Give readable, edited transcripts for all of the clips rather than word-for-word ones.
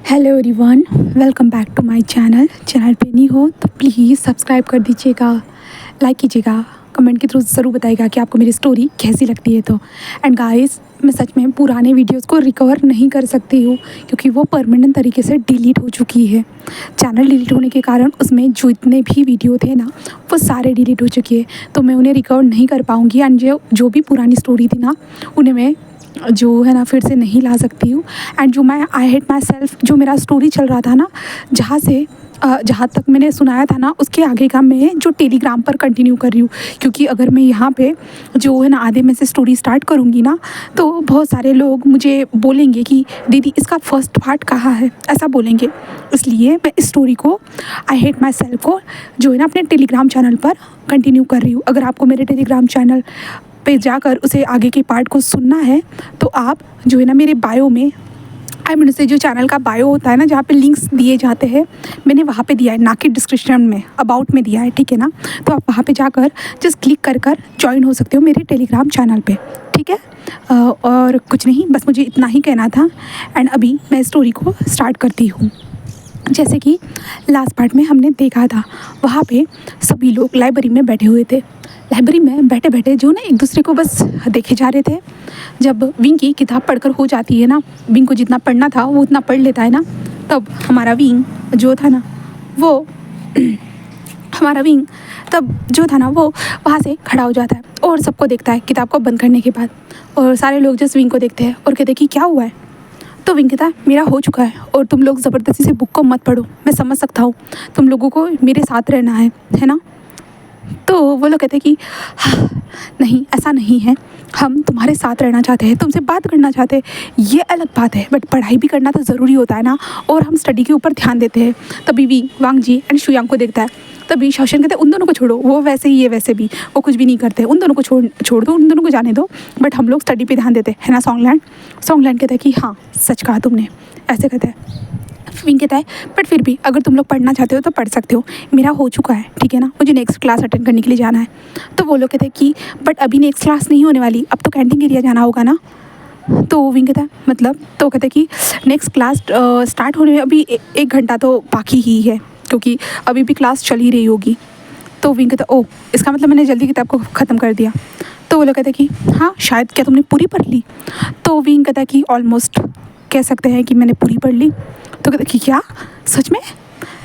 Hello everyone, welcome back to my channel पे नहीं हो तो प्लीज़ सब्सक्राइब कर दीजिएगा, लाइक कीजिएगा, कमेंट के थ्रू ज़रूर बताइएगा कि आपको मेरी स्टोरी कैसी लगती है। तो एंड गाइस, मैं सच में पुराने वीडियोस को रिकवर नहीं कर सकती हूँ क्योंकि वो परमानेंट तरीके से डिलीट हो चुकी है। चैनल डिलीट होने के कारण उसमें जो इतने भी वीडियो थे ना, वो सारे डिलीट हो चुके हैं, तो मैं उन्हें रिकवर नहीं कर पाऊँगी। एंड जो भी पुरानी स्टोरी थी ना, उन्हें मैं जो है ना फिर से नहीं ला सकती हूँ। एंड जो मैं आई हेट माई सेल्फ, जो मेरा स्टोरी चल रहा था ना, जहाँ तक मैंने सुनाया था ना, उसके आगे का मैं जो टेलीग्राम पर कंटिन्यू कर रही हूँ। क्योंकि अगर मैं यहाँ पे जो है ना आधे में से स्टोरी स्टार्ट करूँगी ना, तो बहुत सारे लोग मुझे बोलेंगे कि दीदी इसका फर्स्ट पार्ट कहाँ है, ऐसा बोलेंगे। इसलिए मैं इस स्टोरी को आई हेट माई सेल्फ को जो है ना अपने टेलीग्राम चैनल पर कंटिन्यू कर रही हूँ। अगर आपको मेरे टेलीग्राम चैनल पे जाकर उसे आगे के पार्ट को सुनना है तो आप जो है ना मेरे बायो में, आई मीन से जो चैनल का बायो होता है ना, जहाँ पे लिंक्स दिए जाते हैं, मैंने वहाँ पे दिया है, ना कि डिस्क्रिप्शन में, अबाउट में दिया है, ठीक है ना। तो आप वहाँ पे जाकर जस्ट क्लिक कर ज्वाइन हो सकते हो मेरे टेलीग्राम चैनल पे, ठीक है। और कुछ नहीं, बस मुझे इतना ही कहना था। एंड अभी मैं स्टोरी को स्टार्ट करती हूँ। जैसे कि लास्ट पार्ट में हमने देखा था, वहाँ पे सभी लोग लाइब्रेरी में बैठे हुए थे। लाइब्रेरी में बैठे बैठे जो ना एक दूसरे को बस देखे जा रहे थे। जब विंग की किताब पढ़कर हो जाती है ना, विंग को जितना पढ़ना था वो उतना पढ़ लेता है ना, तब हमारा विंग जो था ना वो हमारा विंग तब जो था ना वो वहाँ से खड़ा हो जाता है और सबको देखता है किताब को बंद करने के बाद। और सारे लोग जस्ट विंग को देखते हैं और कहते हैं कि क्या हुआ है। तो विंग कहता है मेरा हो चुका है और तुम लोग ज़बरदस्ती से बुक को मत पढ़ो, मैं समझ सकता हूँ, तुम लोगों को मेरे साथ रहना है ना। तो वो लोग कहते हैं कि हाँ, नहीं ऐसा नहीं है, हम तुम्हारे साथ रहना चाहते हैं, तुमसे बात करना चाहते हैं, ये अलग बात है, बट पढ़ाई भी करना तो ज़रूरी होता है ना, और हम स्टडी के ऊपर ध्यान देते हैं। तभी वी वांग जी एंड शुयांग को देखता है। तभी शाओशन कहते हैं उन दोनों को छोड़ो, वो वैसे ही ये वैसे भी वो कुछ भी नहीं करते, उन दोनों को छोड़ दो, उन दोनों को जाने दो, बट हम लोग स्टडी पे ध्यान देते हैं ना। सॉन्गलैंड कहता है कि हाँ सच कहा तुमने, ऐसे कहते हैं। विंग कहता है बट फिर भी अगर तुम लोग पढ़ना चाहते हो तो पढ़ सकते हो, मेरा हो चुका है, ठीक है ना, मुझे नेक्स्ट क्लास अटेंड करने के लिए जाना है। तो वो लोग कहते हैं कि बट अभी नेक्स्ट क्लास नहीं होने वाली, अब तो कैंटीन एरिया जाना होगा ना। तो विंग कहता है मतलब, तो कहते हैं कि नेक्स्ट क्लास स्टार्ट होने में अभी 1 घंटा तो बाकी ही है, क्योंकि अभी भी क्लास चल ही रही होगी। तो विंग कहता है ओह, इसका मतलब मैंने जल्दी किताब को ख़त्म कर दिया। तो वो लोग कहते हैं कि हाँ शायद, क्या तुमने पूरी पढ़ ली। तो विंग कहता है कि ऑलमोस्ट कह सकते हैं कि मैंने पूरी पढ़ ली। तो कहते कि क्या सच में।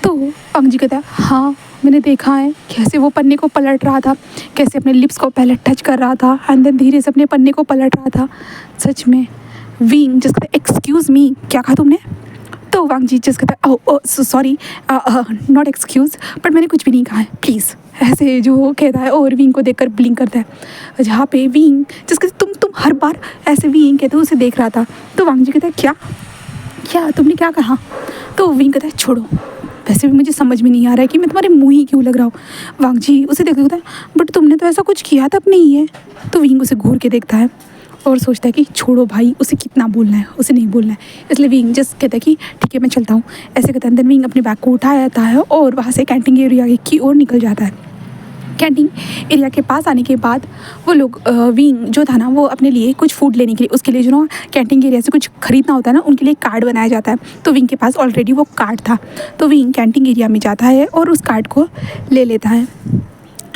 तो अंग जी कहता है हाँ, मैंने देखा है कैसे वो पन्ने को पलट रहा था, कैसे अपने लिप्स को पहले टच कर रहा था एंड देन धीरे से अपने पन्ने को पलट रहा था, सच में। विंग जिस कहता है एक्सक्यूज़ मी, क्या कहा तुमने। तो वांग जी जिस कहता है oh sorry, not excuse, but मैंने कुछ भी नहीं कहा है, प्लीज़, ऐसे जो कहता है। और विंग को देखकर ब्लिंक करता है, जहाँ पे विंग जिस कहते तुम हर बार ऐसे विंग कहते उसे देख रहा था। तो वांग जी कहता है क्या तुमने क्या कहा। तो विंग कहता है छोड़ो, वैसे भी मुझे समझ में नहीं आ रहा है कि मैं तुम्हारे मुँह ही क्यों लग रहा हूँ। वांग जी उसे देखते कहता है बट तुमने तो ऐसा कुछ किया तब नहीं है। तो विंग उसे घूर के देखता है और सोचता है कि छोड़ो भाई, उसे कितना बोलना है, उसे नहीं बोलना है। इसलिए विंग जस्ट कहता है कि ठीक है मैं चलता हूँ, ऐसे कहता है। देन विंग अपने बैग को उठाया जाता है और वहाँ से कैंटीन एरिया की ओर निकल जाता है। कैंटीन एरिया के पास आने के बाद वो लोग विंग जो था ना वो अपने लिए कुछ फूड लेने के लिए, उसके लिए जो ना कैंटीन एरिया से कुछ खरीदना होता है ना, उनके लिए कार्ड बनाया जाता है। तो विंग के पास ऑलरेडी वो कार्ड था। तो विंग कैंटीन एरिया में जाता है और उस कार्ड को ले लेता है,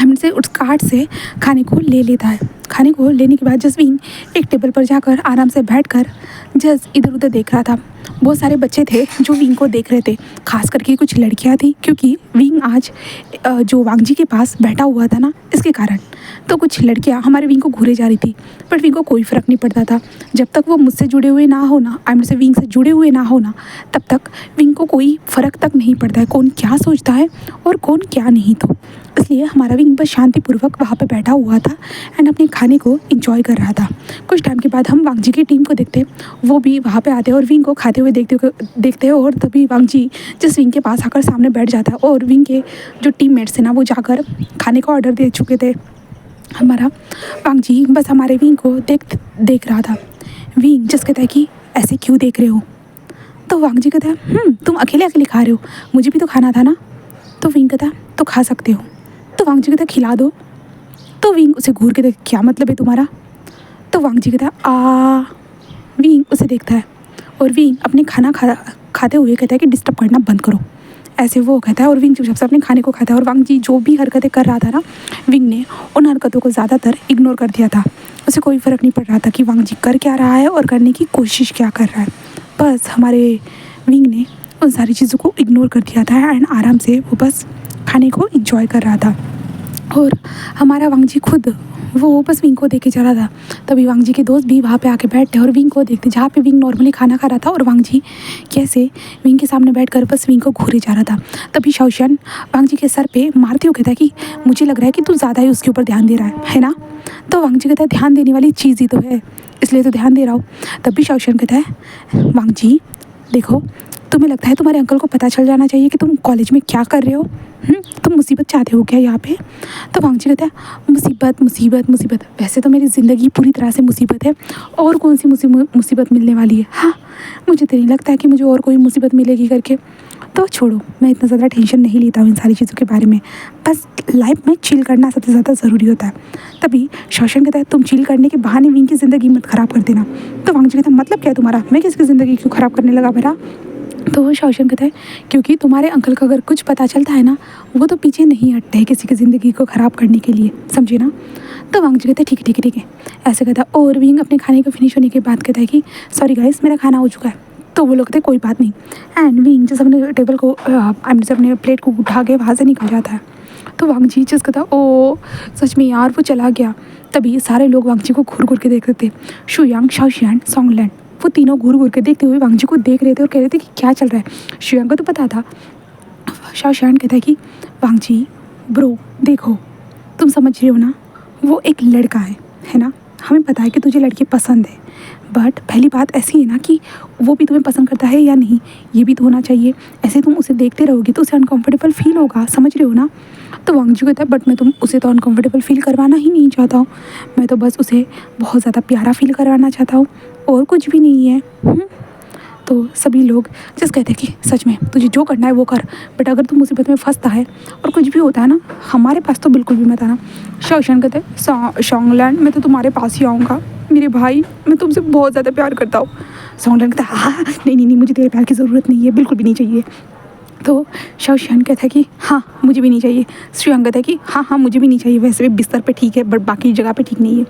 हमसे उस कार्ड से खाने को ले लेता है। खाने को लेने के बाद जस्ट विंग एक टेबल पर जाकर आराम से बैठकर जस्ट इधर उधर देख रहा था। बहुत सारे बच्चे थे जो विंग को देख रहे थे, खास करके कुछ लड़कियां थी, क्योंकि विंग आज जो वांग जी के पास बैठा हुआ था ना, इसके कारण। तो कुछ लड़कियां हमारे विंग को घूरे जा रही थी, पर विंग को कोई फ़र्क नहीं पड़ता था। जब तक वो मुझसे जुड़े हुए ना हो ना, आई से विंग से जुड़े हुए ना हो ना, तब तक विंग को कोई फ़र्क तक नहीं पड़ता है कौन क्या सोचता है और कौन क्या नहीं। तो इसलिए हमारा विंग बस शांतिपूर्वक वहाँ पे बैठा हुआ था एंड अपने खाने को इंजॉय कर रहा था। कुछ टाइम के बाद हम वांग जी की टीम को देखते, वो भी वहाँ पे आते और विंग को खाते हुए देखते हैं। और तभी वांग जी जिस विंग के पास आकर सामने बैठ जाता है और विंग के जो टीममेट्स हैं ना, वो जाकर खाने का ऑर्डर दे चुके थे। हमारा वांग जी बस हमारे विंग को देख रहा था। विंग जिस कहता है कि ऐसे क्यों देख रहे हो। तो वांग जी कहता है तुम अकेले अकेले खा रहे हो, मुझे भी तो खाना था ना। तो विंग कहता है तो खा सकते हो। तो वांग जी कहता है खिला दो। तो विंग उसे घूर के देख, क्या मतलब है तुम्हारा। तो वांग जी कहता है विंग उसे देखता है और विंग अपने खाना खाते हुए कहता है कि डिस्टर्ब करना बंद करो, ऐसे वो कहता है। और विंग चुपचाप से अपने खाने को खाता है। और वांग जी जो भी हरकतें कर रहा था ना, विंग ने उन हरकतों को ज़्यादातर इग्नोर कर दिया था। उसे कोई फ़र्क नहीं पड़ रहा था कि वांग जी कर क्या रहा है और करने की कोशिश क्या कर रहा है। बस हमारे विंग ने उन सारी चीज़ों को इग्नोर कर दिया था एंड आराम से वो बस खाने को इंजॉय कर रहा था। और हमारा वांग जी खुद वो बस विंग को देख के जा रहा था। तभी वांग जी के दोस्त भी वहाँ पे आके बैठे और विंग को देखते, जहाँ पे विंग नॉर्मली खाना खा रहा था और वांग जी कैसे विंग के सामने बैठकर बस विंग को घूरे जा रहा था। तभी शाओशियन वांग जी के सर पे मारते हुए कहता है कि मुझे लग रहा है कि तू ज़्यादा ही उसके ऊपर ध्यान दे रहा है ना। तो वांग जी कहता है ध्यान देने वाली चीज़ ही तो है, इसलिए तो ध्यान दे रहा हूँ। तभी शाओशियन कहता है वांग जी देखो, तुम्हें लगता है तुम्हारे अंकल को पता चल जाना चाहिए कि तुम कॉलेज में क्या कर रहे हो? तुम मुसीबत चाहते हो क्या यहाँ पे? तो वांग जी कहता है मुसीबत मुसीबत मुसीबत, वैसे तो मेरी ज़िंदगी पूरी तरह से मुसीबत है, और कौन सी मुसीबत मिलने वाली है? हाँ, मुझे तो नहीं लगता है कि मुझे और कोई मुसीबत मिलेगी करके। तो छोड़ो, मैं इतना ज़्यादा टेंशन नहीं लेता हूँ इन सारी चीज़ों के बारे में, बस लाइफ में चिल करना सबसे ज़्यादा ज़रूरी होता है। तभी शाओशियन कहता है तुम चिल करने के बहाने विंग की ज़िंदगी मत ख़राब कर देना। तो वांग जी कहता है मतलब क्या है तुम्हारा, मैं किसकी ज़िंदगी क्यों ख़राब करने लगा मेरा? तो शाओशियन कहता है क्योंकि तुम्हारे अंकल का अगर कुछ पता चलता है ना, वो तो पीछे नहीं हटते हैं किसी की ज़िंदगी को ख़राब करने के लिए, समझे ना। तो वांग जी कहता है ठीक है ठीक है ठीक है, ऐसे कहता है। और विंग अपने खाने को फिनिश होने के बाद कहता है कि सॉरी गाइस, मेरा खाना हो चुका है। तो वो लोग कहते हैं कोई बात नहीं। एंड विंग जैसे अपने टेबल को अपने प्लेट को उठा के वहाँ से निकल जाता है। तो वांग जी जिस कहता ओ सच में यार वो चला गया। तभी सारे लोग वांग जी को घूर घूर के देख रहे थे। शुयांग, शाओशियन, सॉन्गलैंड, वो तीनों घूर घूर के देखते हुए वांग जी को देख रहे थे और कह रहे थे कि क्या चल रहा है। शुयांग को तो पता था। शाओशियन कहता है कि वांग जी ब्रो देखो, तुम समझ रहे हो ना, वो एक लड़का है ना, हमें पता है कि तुझे लड़के पसंद है, बट पहली बात ऐसी है ना कि वो भी तुम्हें पसंद करता है या नहीं, ये भी तो होना चाहिए। ऐसे तुम उसे देखते रहोगे तो उसे अनकंफर्टेबल फील होगा, समझ रहे हो ना। तो वांग जी कहता है बट मैं उसे तो अनकंफर्टेबल फील करवाना ही नहीं चाहता हूँ, मैं तो बस उसे बहुत ज़्यादा प्यारा फील करवाना चाहता हूँ, और कुछ भी नहीं है। तो सभी लोग जस्ट कहते हैं कि सच में तुझे जो करना है वो कर, बट अगर तू मुसीबत में फंसता है और कुछ भी होता है ना, हमारे पास तो बिल्कुल भी मत आना। शाओशियन कहते हैं सॉन्गलैंड, मैं तो तुम्हारे पास ही आऊँगा मेरे भाई, मैं तुमसे बहुत ज़्यादा प्यार करता हूँ। सॉन्गलैंड कहता है हाँ नहीं नहीं नहीं, मुझे तेरे प्यार की ज़रूरत नहीं है, बिल्कुल भी नहीं चाहिए। तो शाओशियन कहता है कि हाँ मुझे भी नहीं चाहिए। शुयांग कहता है कि हाँ हाँ मुझे भी नहीं चाहिए, वैसे भी बिस्तर पे ठीक है बट बाकी जगह पे ठीक नहीं है।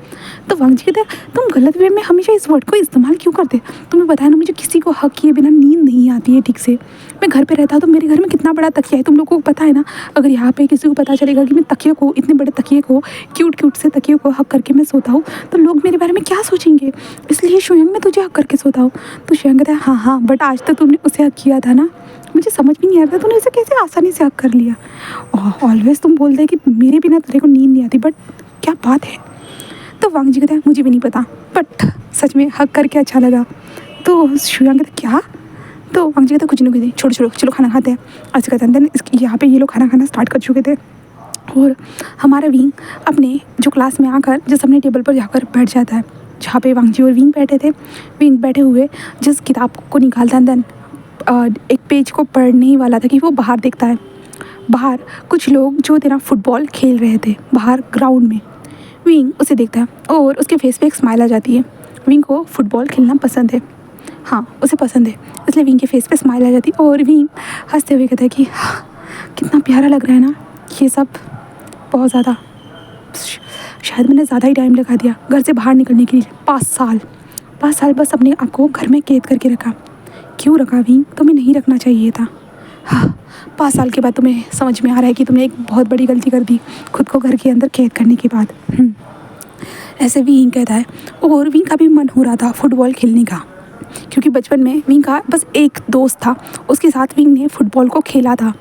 तो वांग जी कहता है तुम गलत वे में हमेशा इस वर्ड को इस्तेमाल क्यों करते? तुम्हें पता है ना मुझे किसी को हक किए बिना नींद नहीं आती है ठीक से। मैं घर पे रहता हूँ तो मेरे घर में कितना बड़ा तकिया है, तुम लोगों को पता है ना। अगर यहाँ पे किसी को पता चलेगा कि मैं तकिए को, इतने बड़े तकिए को, क्यूट से तकिए को हक करके मैं सोता हूँ, तो लोग मेरे बारे में क्या सोचेंगे, इसलिए शुयांग मैं तुझे हक करके सोता हूँ। तो शुयांग कहता है हाँ हाँ बट आज तक तुमने उसे हक किया था ना, मुझे समझ भी नहीं आ रहा था तूने इसे कैसे आसानी से हक कर लिया। ऑलवेज तुम बोलते कि मेरे बिना तेरे को नींद नहीं आती, बट क्या बात है। तो वांग जी कहता है मुझे भी नहीं पता, बट सच में हक करके अच्छा लगा। तो शुयांग कहता क्या? तो वांग जी कहता कुछ नहीं, छोड़ो छोड़ो चलो खाना खाते हैं। ऐसे कहते हैं देन यहाँ पे ये लोग खाना खाना स्टार्ट कर चुके थे। और हमारा विंग अपने जो क्लास में आकर जिस अपने टेबल पर जाकर बैठ जाता है, जहाँ पे वांग जी और विंग बैठे थे। विंग बैठे हुए जिस किताब को निकालता है, देन एक पेज को पढ़ने ही वाला था कि वो बाहर देखता है। बाहर कुछ लोग जो तेरा फुटबॉल खेल रहे थे बाहर ग्राउंड में। विंग उसे देखता है और उसके फेस पे एक स्माइल आ जाती है। विंग को फुटबॉल खेलना पसंद है, हाँ उसे पसंद है, इसलिए विंग के फेस पे स्माइल आ जाती है। और विंग हंसते हुए कहता है कि कितना प्यारा लग रहा है ना ये सब, बहुत ज़्यादा, शायद मैंने ज़्यादा ही टाइम लगा दिया घर से बाहर निकलने के लिए। 5 साल बस अपने आप को घर में कैद करके रखा। क्यों रखा विंग, तुम्हें नहीं रखना चाहिए था। हाँ 5 साल के बाद तुम्हें समझ में आ रहा है कि तुमने एक बहुत बड़ी गलती कर दी खुद को घर के अंदर कैद करने के बाद। ऐसे विंग कहता है। और विंग का भी मन हो रहा था फुटबॉल खेलने का, क्योंकि बचपन में विंग का बस एक दोस्त था, उसके साथ विंग ने फुटबॉल को खेला था,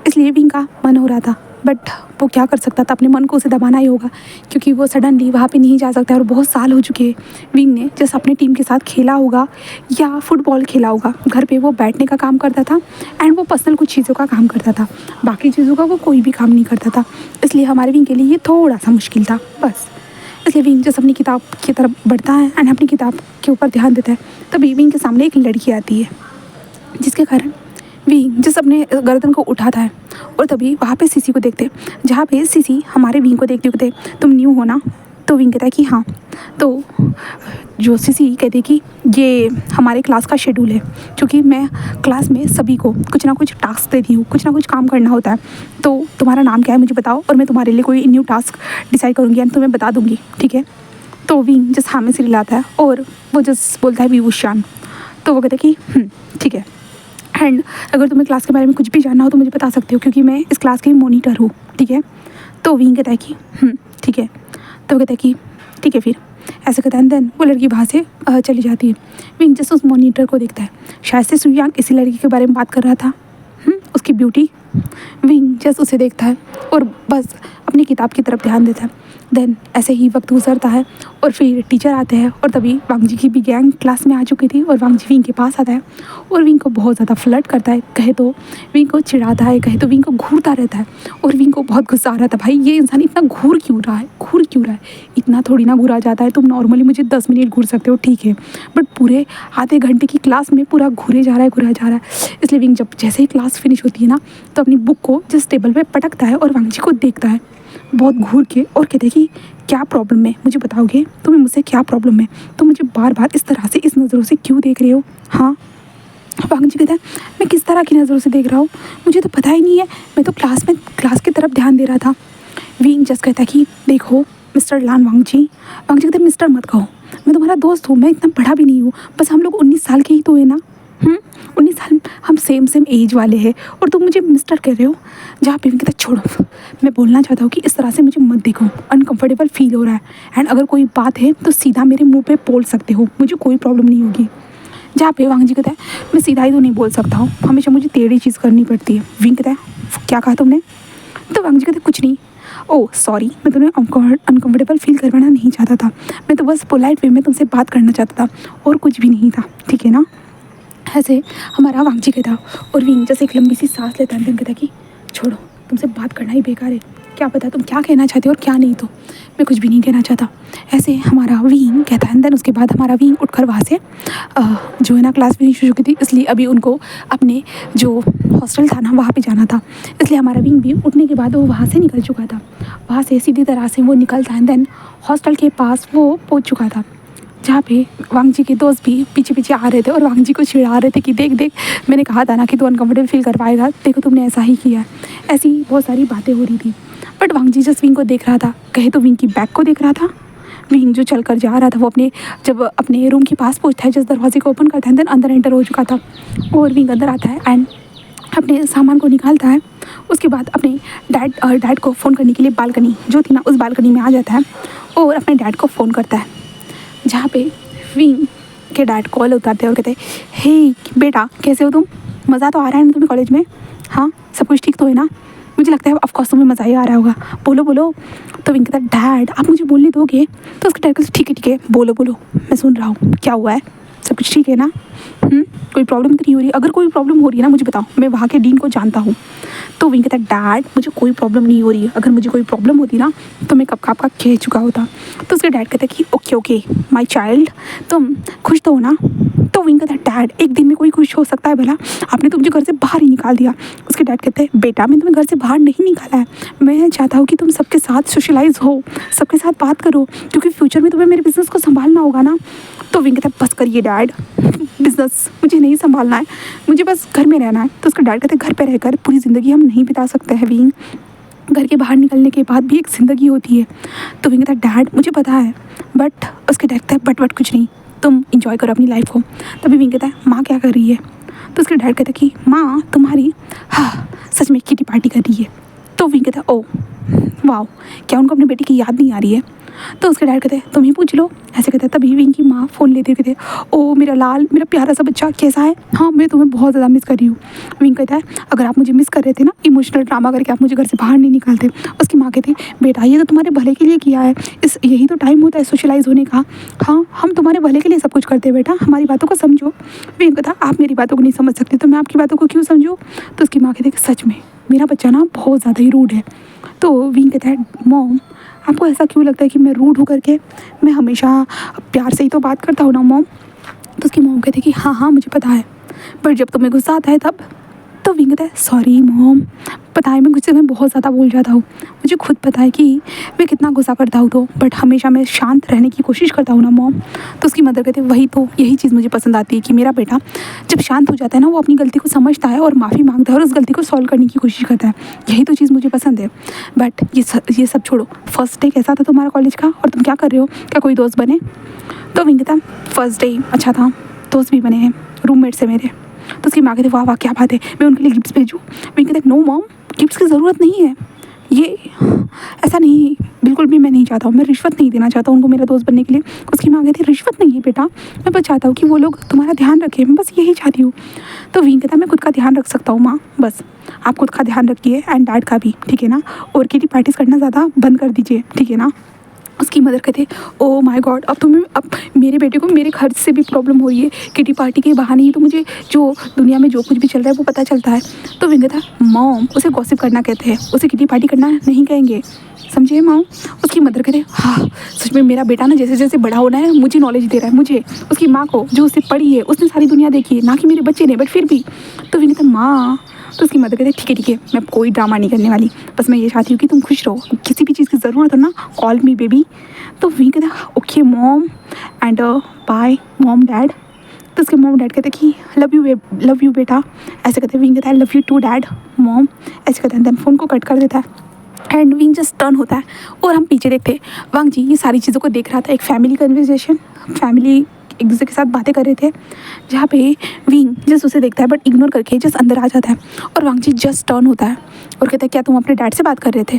इसलिए विंग का मन हो रहा था। बट वो क्या कर सकता था, अपने मन को उसे दबाना ही होगा, क्योंकि वो सडनली वहाँ पे नहीं जा सकता और बहुत साल हो चुके हैं विंग ने जैसे अपनी टीम के साथ खेला होगा या फुटबॉल खेला होगा। घर पे वो बैठने का काम करता था एंड वो पर्सनल कुछ चीज़ों का काम करता था, बाकी चीज़ों का वो कोई भी काम नहीं करता था, इसलिए हमारे विंग के लिए ये थोड़ा सा मुश्किल था बस। इसलिए विंग जैसे अपनी किताब की तरफ बढ़ता है एंड अपनी किताब के ऊपर ध्यान देता है, तभी विंग के सामने एक लड़की आती है, जिसके कारण विंग जिस अपने गर्दन को उठाता है। और तभी वहाँ पे सीसी को देखते, जहाँ पे सीसी हमारे विंग को देखते हुए तुम न्यू हो ना। तो विंग कहता है कि हाँ। तो जो सीसी कहते कि ये हमारे क्लास का शेड्यूल है, क्योंकि मैं क्लास में सभी को कुछ ना कुछ टास्क देती हूँ, कुछ ना कुछ काम करना होता है। तो तुम्हारा नाम क्या है मुझे बताओ, और मैं तुम्हारे लिए कोई न्यू टास्क डिसाइड करूँगी एंड तुम्हें बता दूँगी, ठीक है। तो विंग जस्ट हाँ में सिर हिलाता है और वो जस्ट बोलता है विभूषण। तो वो कहता है कि ठीक है, एंड अगर तुम्हें क्लास के बारे में कुछ भी जानना हो तो मुझे बता सकते हो, क्योंकि मैं इस क्लास की मॉनिटर हूँ, ठीक है। तो विंग कहता है कि ठीक है। तो वो कहता है कि ठीक है फिर, ऐसे कहता है। देन वो लड़की वहाँ से चली जाती है। विंग जस्ट उस मॉनिटर को देखता है, शायद से सुयांग इसी लड़की के बारे में बात कर रहा था, उसकी ब्यूटी। विंग जस्ट उसे देखता है और बस अपनी किताब की तरफ ध्यान देता है। देन ऐसे ही वक्त गुजरता है और फिर टीचर आते हैं और तभी वांग जी की भी गैंग क्लास में आ चुकी थी और वांग जी विंग के पास आता है और विंग को बहुत ज़्यादा फ्लर्ट करता है, कहे तो विंग को चिढ़ाता है, कहे तो विंग को घूरता रहता है। और विंग को बहुत गुस्सा आ रहा था, भाई ये इंसान इतना घूर क्यों रहा है, इतना थोड़ी ना घूरा जाता है। तुम नॉर्मली मुझे 10 मिनट घूर सकते हो, ठीक है, बट पूरे आधे घंटे की क्लास में पूरा घूरे जा रहा है। इसलिए विंग जब जैसे ही क्लास फिनिश होती है ना, तो अपनी बुक को जिस टेबल पर पटकता है और वांग जी को देखता है बहुत घूर के और कहते कि क्या प्रॉब्लम है, मुझे बताओगे तुम्हें मुझसे क्या प्रॉब्लम है, तुम मुझे बार बार इस तरह से इस नज़रों से क्यों देख रहे हो। हाँ, वांग जी कहता है मैं किस तरह की नज़रों से देख रहा हूँ, मुझे तो पता ही नहीं है, मैं तो क्लास की तरफ ध्यान दे रहा था। विंग जस्ट कहता है कि देखो मिस्टर लान वांग जी कहते मिस्टर मत कहो, मैं तुम्हारा दोस्त हूँ, मैं इतना बड़ा भी नहीं हूँ, बस हम लोग 19 साल के ही तो है ना। 19 साल हम सेम एज वाले हैं और तुम मुझे मिस्टर कह रहे हो। जहाँ पे कहता छोड़ो, मैं बोलना चाहता हूँ कि इस तरह से मुझे मत देखो, अनकंफर्टेबल फील हो रहा है, एंड अगर कोई बात है तो सीधा मेरे मुंह पे बोल सकते हो, मुझे कोई प्रॉब्लम नहीं होगी। जहाँ पे वांग जी कहता है मैं सीधा ही तो नहीं बोल सकता हूँ, हमेशा मुझे टेढ़ी चीज़ करनी पड़ती है। विंग कहता है क्या कहा तुमने। तो वांग जी कहते कुछ नहीं, ओह सॉरी, मैं तुम्हें अनकंफर्टेबल फील करवाना नहीं चाहता था, मैं तो बस पोलाइट वे में तुमसे बात करना चाहता था और कुछ भी नहीं था, ठीक है ना। ऐसे हमारा वांग जी कहता और विंग जैसे एक लंबी सी सांस लेता है, देन कहता कि छोड़ो, तुमसे बात करना ही बेकार है, क्या पता तुम क्या कहना चाहते हो और क्या नहीं, तो मैं कुछ भी नहीं कहना चाहता। ऐसे हमारा विंग कहता है। देन उसके बाद हमारा विंग उठकर वहाँ से जो है ना क्लास फिनिश हो चुकी थी, इसलिए अभी उनको अपने जो हॉस्टल था ना वहाँ पे जाना था, इसलिए हमारा विंग भी उठने के बाद वो वहाँ से निकल चुका था। वहाँ से सीधी तरह से वो निकलता है, देन हॉस्टल के पास वो पहुँच चुका था, जहाँ पे वांग जी के दोस्त भी पीछे पीछे आ रहे थे और वांग जी को चिढ़ा रहे थे कि देख देख, मैंने कहा था ना कि तू अनकंफर्टेबल फील करवाएगा, देखो तुमने ऐसा ही किया है। ऐसी बहुत सारी बातें हो रही थी, but Wang ji just Wing को देख रहा था, कहे तो विंग की बैग को देख रहा था। विंग जो चल कर जा रहा था वो जब अपने रूम के पास पहुँचता है, जिस दरवाजे को ओपन करता है, देन अंदर एंटर हो चुका था और विंग अंदर आता है एंड अपने सामान को निकालता है। उसके बाद अपने डैड को फ़ोन करने के लिए बालकनी जो थी ना उस बालकनी में आ जाता है और अपने डैड को फ़ोन करता है, जहाँ पे विंग के डैड कॉल उतारते हैं और कहते हैं हे बेटा कैसे हो तुम, मज़ा तो आ रहा है ना तुम्हें कॉलेज में, हाँ सब कुछ ठीक तो है ना, मुझे लगता है ऑफकोर्स तुम्हें मज़ा ही आ रहा होगा, बोलो बोलो। तो विंग कहता है डैड आप मुझे बोलने दोगे। तो उसके डैड कहते ठीक है बोलो मैं सुन रहा हूँ, क्या हुआ है, सब कुछ ठीक है ना, कोई प्रॉब्लम तो नहीं हो रही, अगर कोई प्रॉब्लम हो रही है ना मुझे बताओ, मैं वहाँ के डीन को जानता हूँ। तो विंग कहता है डैड मुझे कोई प्रॉब्लम नहीं हो रही है, अगर मुझे कोई प्रॉब्लम होती ना तो मैं कब का आपका कह चुका होता। तो उसके डैड कहता है कि ओके माय चाइल्ड, तुम खुश तो हो ना। तो विंग कहता है डैड एक दिन में कोई खुश हो सकता है भला, आपने तो मुझे घर से बाहर ही निकाल दिया। उसके डैड कहते हैं बेटा मैं तुम्हें घर से बाहर नहीं निकाला है, मैं चाहता हूँ कि तुम सबके साथ सोशलाइज हो, सबके साथ बात करो, क्योंकि फ्यूचर में तुम्हें मेरे बिज़नेस को संभालना होगा ना। तो विंग कहता है बस करिए डैड, बिज़नेस मुझे नहीं संभालना है, मुझे बस घर में रहना है। तो उसका डैड कहते हैं घर पे रहकर पूरी ज़िंदगी हम नहीं बिता सकते हैं विंग, घर के बाहर निकलने के बाद भी एक ज़िंदगी होती है। तो विंग कहता है डैड मुझे पता है, बट उसके डैड कहता है बट कुछ नहीं, तुम इंजॉय करो अपनी लाइफ को। तभी विंग कहता है माँ क्या कर रही है। तो उसके डैड कहता है कि माँ तुम्हारी हाँ सच में किटी पार्टी कर रही है। तो विंग कहता है ओ वाह, क्या उनको अपनी बेटी की याद नहीं आ रही है। तो उसके डैड कहते हैं तुम ही पूछ लो, ऐसे कहते हैं। तभी विंग की माँ फ़ोन लेते हुए कहते ओ मेरा लाल, मेरा प्यारा सा बच्चा कैसा है, हाँ मैं तुम्हें बहुत ज़्यादा मिस कर रही हूँ। विंग कहता है अगर आप मुझे मिस कर रहे थे ना, इमोशनल ड्रामा करके आप मुझे घर से बाहर नहीं निकालते। उसकी माँ कहती बेटा ये तो तुम्हारे भले के लिए किया है, यही तो टाइम होता है सोशलाइज होने का, हाँ हम तुम्हारे भले के लिए सब कुछ करते हैं बेटा, हमारी बातों को समझो। विंग कहता आप मेरी बातों को नहीं समझ सकते तो मैं आपकी बातों को क्यों समझूँ। तो उसकी माँ कहती सच में मेरा बच्चा ना बहुत ज़्यादा ही रूड है। तो विंग कहता है मॉम आपको ऐसा क्यों लगता है कि मैं रूड हूँ करके, मैं हमेशा प्यार से ही तो बात करता हूँ ना मॉम। तो उसकी मॉम कहती कि हाँ मुझे पता है, पर जब तुम्हें गुस्सा आता है तब तो विंग कहता है सॉरी मॉम, पता है मैं गुस्से में बहुत ज़्यादा बोल जाता हूँ, मुझे खुद पता है कि मैं कितना गुस्सा करता हूँ, तो बट हमेशा मैं शांत रहने की कोशिश करता हूँ ना मॉम। तो उसकी मदर कहते हैं वही तो, यही चीज़ मुझे पसंद आती है कि मेरा बेटा जब शांत हो जाता है ना, वो अपनी गलती को समझता है और माफ़ी मांगता है और उस गलती को सॉल्व करने की कोशिश करता है, यही तो चीज़ मुझे पसंद है। बट ये सब छोड़ो, फर्स्ट डे कैसा था तुम्हारा कॉलेज का और तुम क्या कर रहे हो, क्या कोई दोस्त बने? तो विंग कहता फर्स्ट डे अच्छा था, दोस्त भी बने हैं, रूममेट्स है मेरे। तो उसकी माँ कहती वाह वाह क्या बात है, मैं उनके लिए गिफ्ट्स भेजूँ? विंग कहता नो मॉम, गिफ्ट्स की ज़रूरत नहीं है, ये ऐसा नहीं, बिल्कुल भी मैं नहीं चाहता हूँ, मैं रिश्वत नहीं देना चाहता उनको मेरा दोस्त बनने के लिए। उसकी माँ कहती रिश्वत नहीं है बेटा, मैं बस चाहता हूँ कि वो लोग तुम्हारा ध्यान रखें, मैं बस यही चाहती हूँ। तो विंग कहता मैं खुद का ध्यान रख सकता हूँ माँ, बस आप खुद का ध्यान रखिए एंड डैड का भी, ठीक है ना, और किटी पार्टीज करना ज़्यादा बंद कर दीजिए, ठीक है ना। उसकी मदर कहते ओ माय गॉड, अब मेरे बेटे को मेरे खर्च से भी प्रॉब्लम हो रही है, किटी पार्टी के बहाने ही तो मुझे जो दुनिया में जो कुछ भी चल रहा है वो पता चलता है। तो विंग था मॉम उसे गॉसिप करना कहते हैं, उसे किटी पार्टी करना नहीं कहेंगे, समझिए मॉम। उसकी मदर कहते हाँ सच में मेरा बेटा ना जैसे जैसे बड़ा होना है मुझे नॉलेज दे रहा है, मुझे उसकी माँ को जो उससे पढ़ी है, उसने सारी दुनिया देखी है, ना कि मेरे बच्चे ने, बट फिर भी। तो विंग था माँ, तो उसकी मदर कहते ठीक है मैं कोई ड्रामा नहीं करने वाली, बस मैं ये चाहती हूँ कि तुम खुश रहो, किसी भी चीज़ की ज़रूरत हो ना कॉल मी बेबी। तो विंग कहते okay mom and bye mom dad. तो उसके मॉम डैड कहते कि लव यू बेटा, ऐसे कहते विंग कहता है love you too dad mom, ऐसे कहते हैं। देन फ़ोन को कट कर देता है एंड विंग जस्ट टर्न होता है और हम पीछे देखते हैं वांग जी ये सारी चीज़ों को देख रहा था, एक फैमिली कन्वर्सेशन, फैमिली एक दूसरे के साथ बातें कर रहे थे, जहाँ पे विंग जस्ट उसे देखता है बट इग्नोर करके जस्ट अंदर आ जाता है और वांग जी जस्ट टर्न होता है और कहता है क्या तुम अपने डैड से बात कर रहे थे?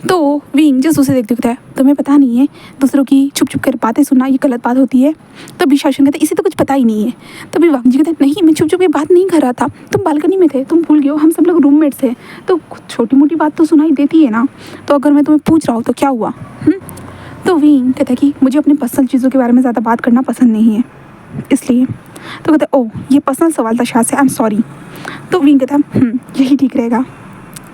तो विंग जस्ट उसे देखता है तुम्हें पता नहीं है दूसरों की छुप छुप कर बातें सुनना ये गलत बात होती है? तो भी शासन कहता है इसे तो कुछ पता ही नहीं है। तो भी वांग जी कहते हैं नहीं मैं छुप छुप के बात नहीं कर रहा था, तुम बालकनी में थे, तुम भूल गए हो, हम सब लोग रूममेट्स थे, तो छोटी मोटी बात तो सुनाई देती है ना, तो अगर मैं तुम्हें पूछ रहा हूँ तो क्या हुआ? तो विंग कहता है कि मुझे अपनी पर्सनल चीज़ों के बारे में ज़्यादा बात करना पसंद नहीं है, इसलिए। तो कहता है ओह ये पर्सनल सवाल था शायद से, आई एम सॉरी। तो विंग कहता है यही ठीक रहेगा,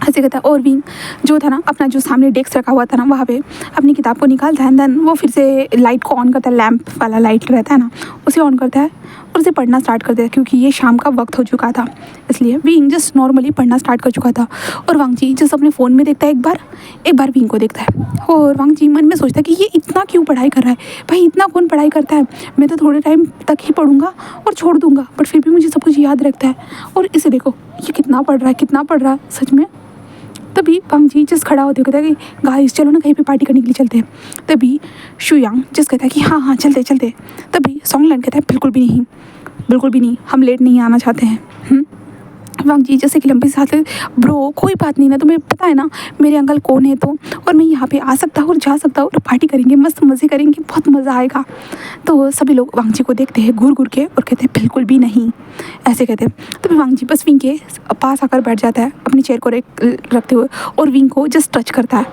ऐसे कहता है। और विंग जो था ना अपना जो सामने डेस्क रखा हुआ था ना वहाँ पे अपनी किताब को निकालता है एंड देन वो फिर से लाइट को ऑन करता है, लैंप वाला लाइट रहता है ना उसे ऑन करता है और उसे पढ़ना स्टार्ट कर दिया क्योंकि ये शाम का वक्त हो चुका था, इसलिए विंग जस्ट नॉर्मली पढ़ना स्टार्ट कर चुका था। और वांग जी जस्ट अपने फ़ोन में देखता है, एक बार विंग को देखता है और वांग जी मन में सोचता है कि ये इतना क्यों पढ़ाई कर रहा है, भाई इतना कौन पढ़ाई करता है, मैं तो थोड़े टाइम तक ही पढ़ूंगा और छोड़ दूंगा, बट फिर भी मुझे सब कुछ याद रखता है। और इसे देखो ये कितना पढ़ रहा है सच में। तभी वांग जी जस्ट खड़ा होते हुए कहता है कि गाइस चलो ना कहीं पे पार्टी करने के लिए चलते हैं। तभी शुयांग जस्ट कहता है कि हाँ चलते। तभी सॉन्गलैंड कहता है बिल्कुल भी नहीं, हम लेट नहीं आना चाहते हैं। वांग जी जैसे कि लंबी सांस ब्रो कोई बात नहीं ना, तुम्हें पता है ना मेरे अंकल कौन है, तो और मैं यहाँ पे आ सकता हूँ और जा सकता हूँ और पार्टी करेंगे, मस्त मज़े करेंगे, बहुत मज़ा आएगा। तो सभी लोग वांग जी को देखते हैं घूर के और कहते हैं बिल्कुल भी नहीं, ऐसे कहते हैं। तो फिर वांग जी बस विंग के पास आकर बैठ जाता है अपनी चेयर को रखते हुए और विंग को जस्ट टच करता है,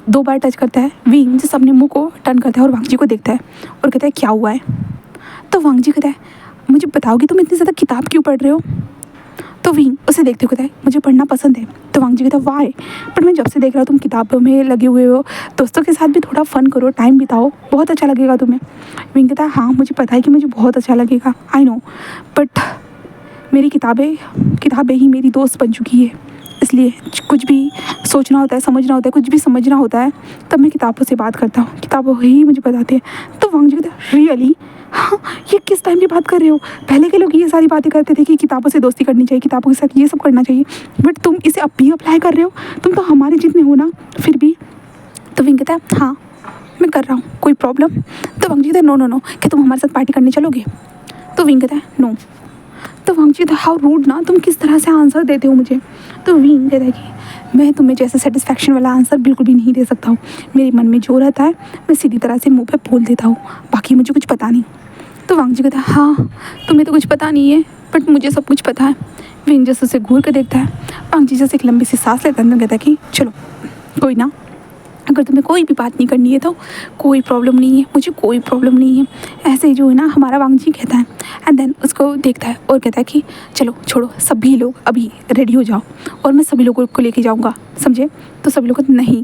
2 बार टच करता है। विंग जस्ट अपने मुँह को टर्न करता है और वांग जी को देखता है और कहता है क्या हुआ है? तो वांग जी कहता है मुझे बताओगे तुम इतनी ज़्यादा किताब क्यों पढ़ रहे हो? तो विंग उसे देखते हुए कहता है मुझे पढ़ना पसंद है। तो वांग जी कहता है वाई, पर मैं जब से देख रहा हूँ तुम किताबों में लगे हुए हो, दोस्तों के साथ भी थोड़ा फ़न करो, टाइम बिताओ, बहुत अच्छा लगेगा तुम्हें। विंग कहता है हाँ मुझे पता है कि मुझे बहुत अच्छा लगेगा, आई नो, बट मेरी किताबें ही मेरी दोस्त बन चुकी है, इसलिए कुछ भी सोचना होता है, समझना होता है, कुछ भी समझना होता है तब मैं किताबों से बात करता हूँ, किताबों ही मुझे बताती है। तो वांग जी कहता है रियली, हाँ ये किस टाइम की बात कर रहे हो? पहले के लोग ये सारी बातें करते थे कि किताबों से दोस्ती करनी चाहिए, किताबों के साथ ये सब करना चाहिए, बट तुम इसे अब भी अप्लाई कर रहे हो, तुम तो हमारे जितने हो ना फिर भी। तो विंग कहता है हाँ मैं कर रहा हूँ, कोई प्रॉब्लम? तो वांग जी कहता है नो, क्या तुम हमारे साथ पार्टी करने चलोगे? तो विंग कहता है नो। तो वांग जी हाउ रूड ना, तुम किस तरह से आंसर देते हो मुझे? तो विंग कहता है कि मैं तुम्हें जैसे सेटिस्फैक्शन वाला आंसर बिल्कुल भी नहीं दे सकता हूँ, मेरे मन में जो रहता है मैं सीधी तरह से मुंह पे बोल देता हूँ, बाकी मुझे कुछ पता नहीं। तो वांग जी कहता है हाँ तुम्हें तो कुछ पता नहीं है बट मुझे सब कुछ पता है। विंग जैसे उसे घूर कर देखता है, वांग जी जैसे एक लंबी सी सांस लेता है, कहता है कि चलो कोई ना, अगर तुम्हें कोई भी बात नहीं करनी है तो कोई प्रॉब्लम नहीं है, मुझे कोई प्रॉब्लम नहीं है, ऐसे ही जो है ना हमारा वांग जी कहता है। एंड देन उसको देखता है और कहता है कि चलो छोड़ो, सभी लोग अभी रेडी हो जाओ और मैं सभी लोगों को लेके जाऊँगा, समझे? तो सभी लोग नहीं।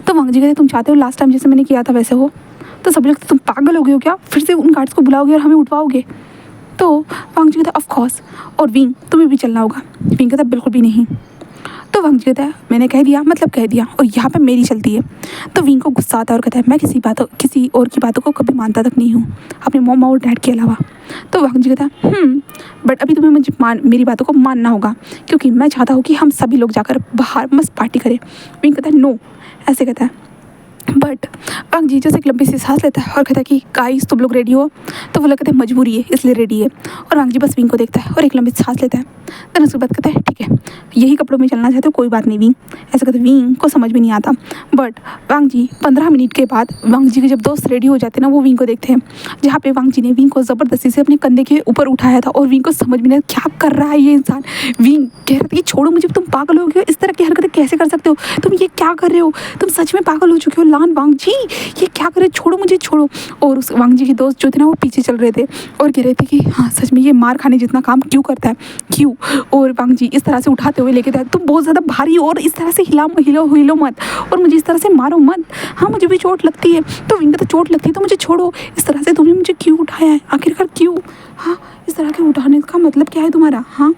तो वांग जी कहते तुम चाहते हो लास्ट टाइम जैसे मैंने किया था वैसे हो? तो सभी लोग तुम पागल हो गए हो क्या, फिर से उन गार्ड्स को बुलाओगे और हमें उठवाओगे? तो वांग जी कहता है ऑफ कोर्स, और विंग तुम्हें भी चलना होगा। विंग कहता है बिल्कुल भी नहीं। तो वांग जी कहता है मैंने कह दिया मतलब कह दिया, और यहाँ पे मेरी चलती है। तो विंग को गुस्सा आता है और कहता है मैं किसी और की बातों को कभी मानता तक नहीं हूँ, अपने मम्मा और डैड के अलावा। तो वांग जी कहता है बट अभी तुम्हें मेरी बातों को मानना होगा, क्योंकि मैं चाहता हूँ कि हम सभी लोग जाकर बाहर मस्त पार्टी करें। विंग कहता है नो, ऐसे कहता है। बट वांग जी जैसे एक लंबी सी सांस लेता है और कहता है कि गाइस तुम लोग रेडी हो? तो वो लोग कहते हैं मजबूरी है इसलिए रेडी है। और वांग जी बस विंग को देखता है और एक लंबी सांस लेता है। देन उसके बाद कहता है ठीक है, यही कपड़ों में चलना चाहते हो, कोई बात नहीं विंग, ऐसा कहते हैं। विंग को समझ में नहीं आता। बट वांग जी 15 मिनट के बाद वांग जी के जब दोस्त रेडी हो जाते हैं ना, वो विंग को देखते हैं, जहाँ पे वांग जी ने विंग को ज़बरदस्ती से अपने कंधे के ऊपर उठाया था। और विंग को समझ में नहीं आया क्या कर रहा है ये इंसान। विंग कह रहा था कि छोड़ो मुझे, तुम पागल हो गए हो, इस तरह की हरकतें कैसे कर सकते हो, तुम ये क्या कर रहे हो, तुम सच में पागल हो चुके हो लान वांग जी, ये क्या करे, छोड़ो मुझे छोड़ो। और उस वांग जी के दोस्त जो थे ना वो पीछे चल रहे थे और कह रहे थे कि हाँ सच में ये मार खाने जितना काम क्यों करता है, क्यों। और वांग जी इस तरह से उठाते हुए लेके जाए, तुम बहुत ज़्यादा भारी हो और इस तरह से हिलो मत, और मुझे इस तरह से मारो मत, हाँ मुझे भी चोट लगती है। तो विंग तो चोट लगती है तो मुझे छोड़ो, इस तरह से तुमने मुझे क्यों उठाया है, आखिरकार क्यों, हाँ इस तरह के उठाने का मतलब क्या है तुम्हारा, हाँ।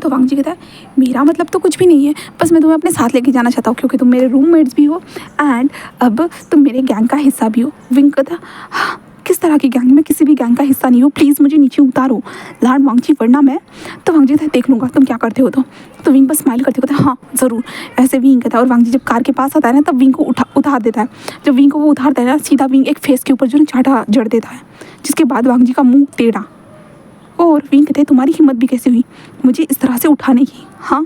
तो वांग जी कहता है मेरा मतलब तो कुछ भी नहीं है, बस मैं तुम्हें अपने साथ लेके जाना चाहता हूँ, क्योंकि तुम मेरे रूममेट्स भी हो एंड अब तुम मेरे गैंग का हिस्सा भी हो। विंग कहता हाँ किस तरह की गैंग, मैं किसी भी गैंग का हिस्सा नहीं हूँ, प्लीज़ मुझे नीचे उतारो लॉर्ड वांग जी, वरना मैं। तो वांग जी कहता है देख लूँगा तुम क्या करते हो। तो विंग बस स्माइल करते कहता है हाँ ज़रूर, ऐसे विंग कहता है। और वांग जी जब कार के पास आता है ना, तब विंग को उतार देता है। जब विंग को वो उतारता है ना, सीधा विंग एक फेस के ऊपर जो चाटा जड़ देता है, जिसके बाद वांग जी का मुँह टेढ़ा। और विंग कहते हैं तुम्हारी हिम्मत भी कैसे हुई मुझे इस तरह से उठाने की, हाँ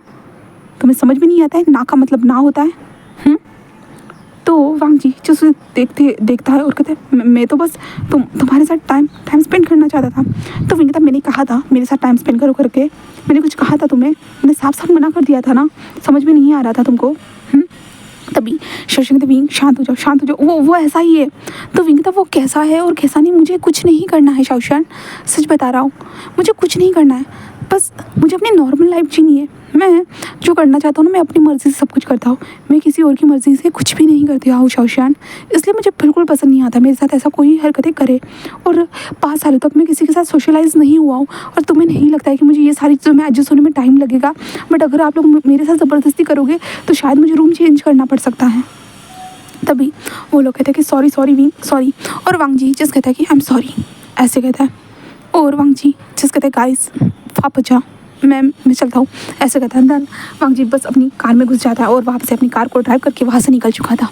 तुम्हें समझ में नहीं आता है ना का मतलब ना होता है। तो वांग जी जो उसे देखता है और कहते हैं मैं तो बस तुम्हारे साथ टाइम स्पेंड करना चाहता था। तो विंग कहता मैंने कहा था मेरे साथ टाइम स्पेंड करो करके, मैंने कुछ कहा था तुम्हें, मैंने साफ साफ मना कर दिया था ना, समझ में नहीं आ रहा था तुमको। तभी शशांक विंग शांत हो जाओ, वो ऐसा ही है। तो विंग था वो कैसा है और कैसा नहीं, मुझे कुछ नहीं करना है शशांक, सच बता रहा हूँ, मुझे कुछ नहीं करना है, बस मुझे अपनी नॉर्मल लाइफ जीनी है। मैं जो करना चाहता हूँ ना, मैं अपनी मर्ज़ी से सब कुछ करता हूँ, मैं किसी और की मर्ज़ी से कुछ भी नहीं करती हूँ शशांक, इसलिए मुझे बिल्कुल पसंद नहीं आता मेरे साथ ऐसा कोई हरकतें करे। और 5 सालों तक मैं किसी के साथ सोशलाइज़ नहीं हुआ हूँ, और तुम्हें नहीं लगता है कि मुझे ये सारी चीज़ों में एडजस्ट होने में टाइम लगेगा, बट अगर आप लोग मेरे साथ ज़बरदस्ती करोगे तो शायद मुझे रूम चेंज करना पड़ सकता है। तभी वो लोग कहते हैं कि सॉरी विंग सॉरी, और वांग जी जस्ट कहता है कि आई एम सॉरी, ऐसे कहता है। और वांग जी जस्ट कहते हैं गाइस वापस जाओ, मैं चलता हूँ, ऐसे कहता है। देन वांग जी बस अपनी कार में घुस जाता है और वहाँ से अपनी कार को ड्राइव करके वहाँ से निकल चुका था।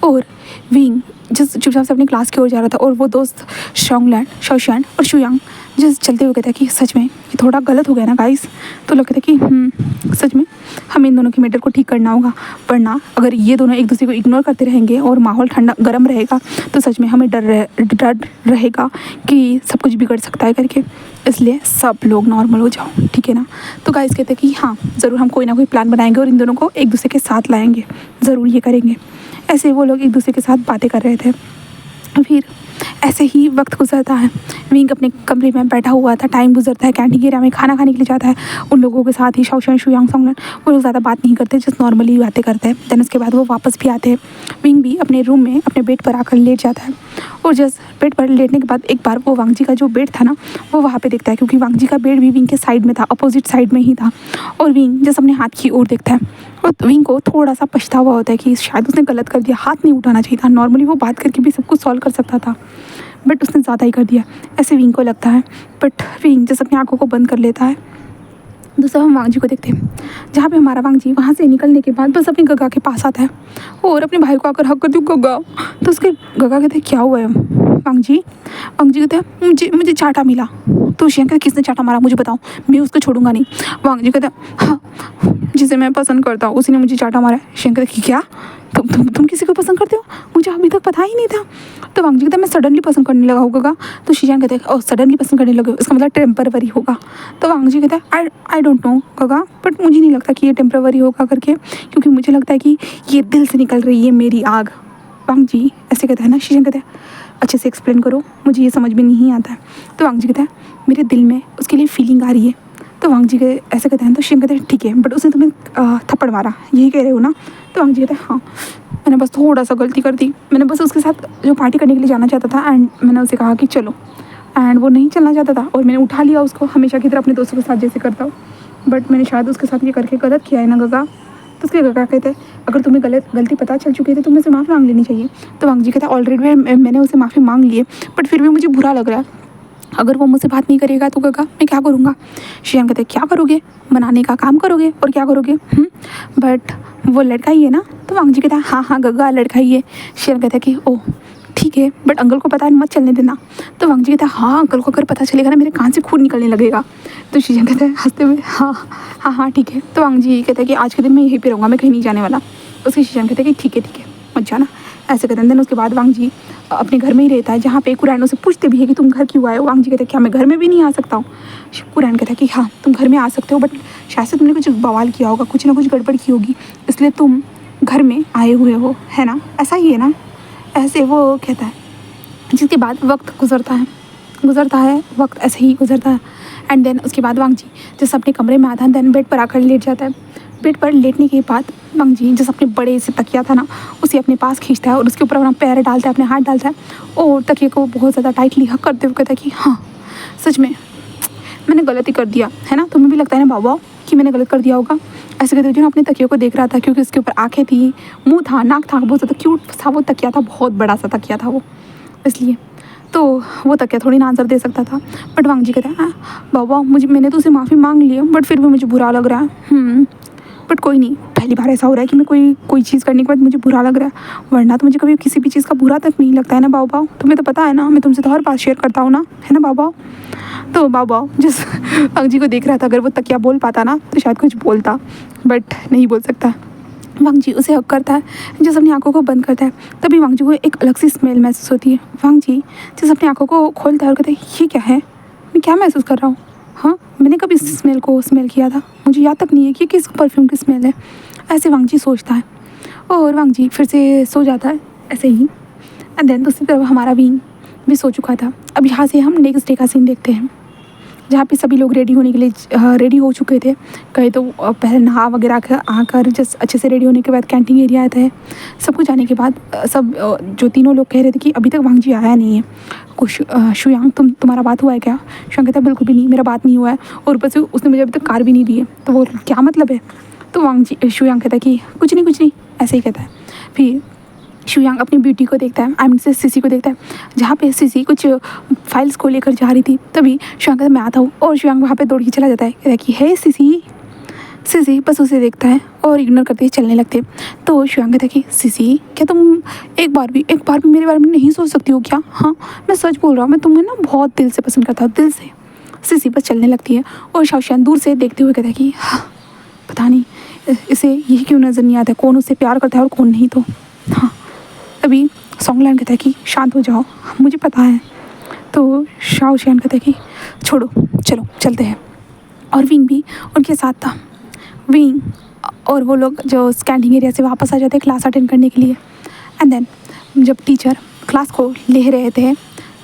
और विंग जिस चुपचाप से अपनी क्लास की ओर जा रहा था, और वो दोस्त शशांक और शुयांग जिस चलते हुए कहता है कि सच में ये थोड़ा गलत हो गया ना गाइस। तो लोग कहते हैं कि सच में हमें इन दोनों के मैटर को ठीक करना होगा, वरना अगर ये दोनों एक दूसरे को इग्नोर करते रहेंगे और माहौल ठंडा गर्म रहेगा तो सच में हमें डर रहेगा कि सब कुछ बिगड़ सकता है करके, इसलिए सब लोग नॉर्मल हो जाओ, ठीक है ना। तो गाइस कहते हैं कि हाँ ज़रूर हम कोई ना कोई प्लान बनाएंगे और इन दोनों को एक दूसरे के साथ लाएंगे, ज़रूर ये करेंगे। ऐसे वो लोग एक दूसरे के साथ बातें कर रहे थे। फिर ऐसे ही वक्त गुजरता है, विंग अपने कमरे में बैठा हुआ था, टाइम गुजरता है, कैंटीन एरिया में खाना खाने के लिए जाता है उन लोगों के साथ ही, शशांक शुयांग सोंगलन, वो लोग ज़्यादा बात नहीं करते, जस्ट नॉर्मली बातें करते हैं। देन उसके बाद वो वापस भी आते हैं। विंग भी अपने रूम में अपने बेड पर आकर लेट जाता है, और जस्ट बेड पर लेटने के बाद एक बार वो वांग जी का जो बेड था ना वो वहाँ पे देखता है, क्योंकि वांग जी का बेड भी विंग के साइड में था, अपोजिट साइड में ही था। और विंग जस्ट अपने हाथ की ओर देखता है, और विंग को थोड़ा सा पछतावा होता है कि शायद उसने गलत कर दिया, हाथ नहीं उठाना चाहिए था, नॉर्मली वो बात करके भी सब कुछ सॉल्व कर सकता था, बट उसने ज़्यादा ही कर दिया, ऐसे विंग को लगता है। बट विंग जैसे अपनी आंखों को बंद कर लेता है। दूसरा हम वांग जी को देखते हैं, जहाँ पे हमारा वांग जी वहाँ से निकलने के बाद बस अपनी गगा के पास आता है और अपने भाई को आकर हक करती हूँ गगा। तो उसके गगा कहते हैं क्या हुआ है वांग जी कहते हैं मुझे चाटा मिला। तो शियांग कहते किसने चाटा मारा मुझे बताओ, मैं उसको छोड़ूंगा नहीं। वांग जी कहते हैं हाँ जिसे मैं पसंद करता हूँ उसी ने मुझे चाटा मारा है। शियांग कहते क्या तुम किसी को पसंद करते हो, मुझे अभी तक पता ही नहीं था। तो वांग जी कहता मैं सडनली पसंद करने लगा होगा। तो शियांग कहते हैं सडनली पसंद करने लगे, इसका मतलब टेम्परवरी होगा। तो वांग जी कहता है आई डोंट नो गगा, बट मुझे नहीं लगता कि ये टेम्परवरी होगा करके, क्योंकि मुझे लगता है कि ये दिल से निकल रही है मेरी आग। वांग जी ऐसे कहता है ना। शियांग कहता है अच्छे से एक्सप्लेन करो, मुझे ये समझ में नहीं आता है। तो वांग जी कहता है मेरे दिल में उसके लिए फीलिंग आ रही है। तो वांग जी ऐसे कहते हैं। तो शियांग कहते हैं ठीक है, बट उसने तुम्हें थप्पड़ मारा, यही कह रहे हो ना। तो वांग जी कहते हैं हाँ मैंने बस थोड़ा सा गलती कर दी, मैंने बस उसके साथ जो पार्टी करने के लिए जाना चाहता था एंड मैंने उसे कहा कि चलो एंड वो नहीं चलना चाहता था और मैंने उठा लिया उसको, हमेशा की तरह अपने दोस्तों के साथ जैसे करता हूँ। बट मैंने शायद उसके साथ ये करके गलत किया है ना गगा। तो उसके गगा कहते अगर तुम्हें गलती पता चल चुकी है तो तुम्हें से माफ़ी मांग लेनी चाहिए। तो वांग जी कहता ऑलरेडी मैंने उसे माफ़ी मांग ली है, बट फिर भी मुझे बुरा लग रहा है। अगर वो मुझसे बात नहीं करेगा तो गगा मैं क्या करूँगा। शियान कहते क्या करोगे, मनाने का काम करोगे और क्या करोगे। बट वो लड़का ही है ना। तो वांग जी कहता है हाँ गगा लड़का ही है। शियान कहता है कि ओह ठीक है, बट अंकल को पता मत चलने देना। तो वांग जी कहता है हाँ अंकल को अगर पता चलेगा ना मेरे कान से खून निकलने लगेगा। तो शियान कहता है हंसते हुए हाँ ठीक है। तो वांग जी कहता है कि आज के दिन मैं यहीं पे रहूँगा, मैं कहीं नहीं जाने वाला। उसके शियान कहते हैं कि ठीक है मत जाना, ऐसे कहते हैं। देन उसके बाद वांग जी अपने घर में ही रहता है, जहाँ पे कुरैन से पूछते भी है कि तुम घर क्यों आए हो। वांग जी कहते हैं क्या मैं घर में भी नहीं आ सकता हूँ। कुरैन कहता है कि हाँ तुम घर में आ सकते हो, बट शायद से तुमने कुछ बवाल किया होगा, कुछ ना कुछ गड़बड़ की होगी, इसलिए तुम घर में आए हुए हो, है ना, ऐसा ही है ना। ऐसे वो कहता है। जिसके बाद वक्त गुजरता है वक्त ऐसे ही गुजरता है। एंड देन उसके बाद वांग जी जैसे अपने कमरे में आता है, देन बेड पर आकर लेट जाता है। बेड पर लेटने के बाद वांग जी जैसे अपने बड़े से तकिया था ना उसे अपने पास खींचता है और उसके ऊपर अपना पैर डालता है, अपने हाथ डालता है और तकिए को बहुत ज़्यादा टाइटली हक करते हुए कहता है कि हाँ सच में मैंने गलती कर दिया है ना। तुम्हें भी लगता है ना बाबा कि मैंने गलत कर दिया होगा। ऐसे कहते हुए जो अपने तकिए को देख रहा था, क्योंकि उसके ऊपर आँखें थी, मुंह था, नाक था, बहुत ज़्यादा क्यूट सा वो तकिया था, बहुत बड़ा सा तकिया था वो, इसलिए तो वो तकिया थोड़ी ना आंसर दे सकता था। बट वांग जी कहता है बाबा मैंने तो उसे माफ़ी मांग ली है, बट फिर भी मुझे बुरा लग रहा है। बट कोई नहीं, पहली बार ऐसा हो रहा है कि मैं कोई चीज़ करने के बाद मुझे बुरा लग रहा है, वरना तो मुझे कभी किसी भी चीज़ का बुरा तक नहीं लगता है ना बाबा। तुम्हें तो पता है ना, मैं तुमसे तो हर बात शेयर करता हूँ ना, है ना बाबा। तो बाबा जिस वांग जी को देख रहा था, अगर वो तकिया बोल पाता ना तो शायद कुछ बोलता, बट नहीं बोल सकता। वांग जी उसे हक करता है, जैसे अपनी आंखों को बंद करता है तभी वांग जी को एक अलग सी स्मेल महसूस होती है। वांग जी जैसे अपनी आंखों को खोलता है और कहता है ये क्या है, मैं क्या महसूस कर रहा हूँ। हाँ मैंने कभी इस स्मेल को स्मेल किया था, मुझे याद तक नहीं है कि किस परफ्यूम की स्मेल है। ऐसे वांग जी सोचता है और वांग जी फिर से सो जाता है ऐसे ही। एंड देन दूसरी तरफ हमारा विंग भी सो चुका था। अब यहाँ से हम नेक्स्ट डे का सीन देखते हैं, जहाँ पे सभी लोग रेडी होने के लिए रेडी हो चुके थे। कहीं तो पहले नहा वगैरह कर आकर जस्ट अच्छे से रेडी होने के बाद कैंटीन एरिया आया था। सब कुछ जाने के बाद सब जो तीनों लोग कह रहे थे कि अभी तक वांग जी आया नहीं है। कुछ शुयांग तुम्हारा बात हुआ है क्या। शुयांग कहता है बिल्कुल भी नहीं, मेरा बात नहीं हुआ है, और ऊपर से उसने मुझे अभी तक कार भी नहीं दी है, तो वो क्या मतलब है। तो वांग जी शुयांग कहता है कि कुछ नहीं ऐसे ही कहता है। फिर शुयांग अपनी ब्यूटी को देखता है, आई मीन से सीसी को देखता है, जहाँ पे सीसी कुछ फाइल्स को लेकर जा रही थी। तभी शुयांग कहता है मैं आता हूँ, और शुयांग वहाँ पे दौड़ के चला जाता है, कहता है कि हे सीसी बस उसे देखता है और इग्नोर करते ही चलने लगते। तो शुयांग कहता है कि सीसी क्या तुम एक बार भी मेरे बारे में नहीं सोच सकती हो क्या। हाँ मैं सच बोल रहा हूँ, मैं तुम्हें ना बहुत दिल से पसंद करता हूँ, दिल से। सीसी बस चलने लगती है और शाओशियान दूर से देखते हुए कहता है कि हाँ पता नहीं इसे यही क्यों नज़र नहीं आता कौन उससे प्यार करता है और कौन नहीं। तो हाँ तभी सॉन्गलैंड कहता है कि शांत हो जाओ, मुझे पता है। तो शाओशियान कहता है कि छोड़ो चलो चलते हैं। और विंग भी उनके साथ था। विंग और वो लोग जो स्कैंडिंग एरिया से वापस आ जाते हैं क्लास अटेंड करने के लिए। एंड देन जब टीचर क्लास को ले रहे थे,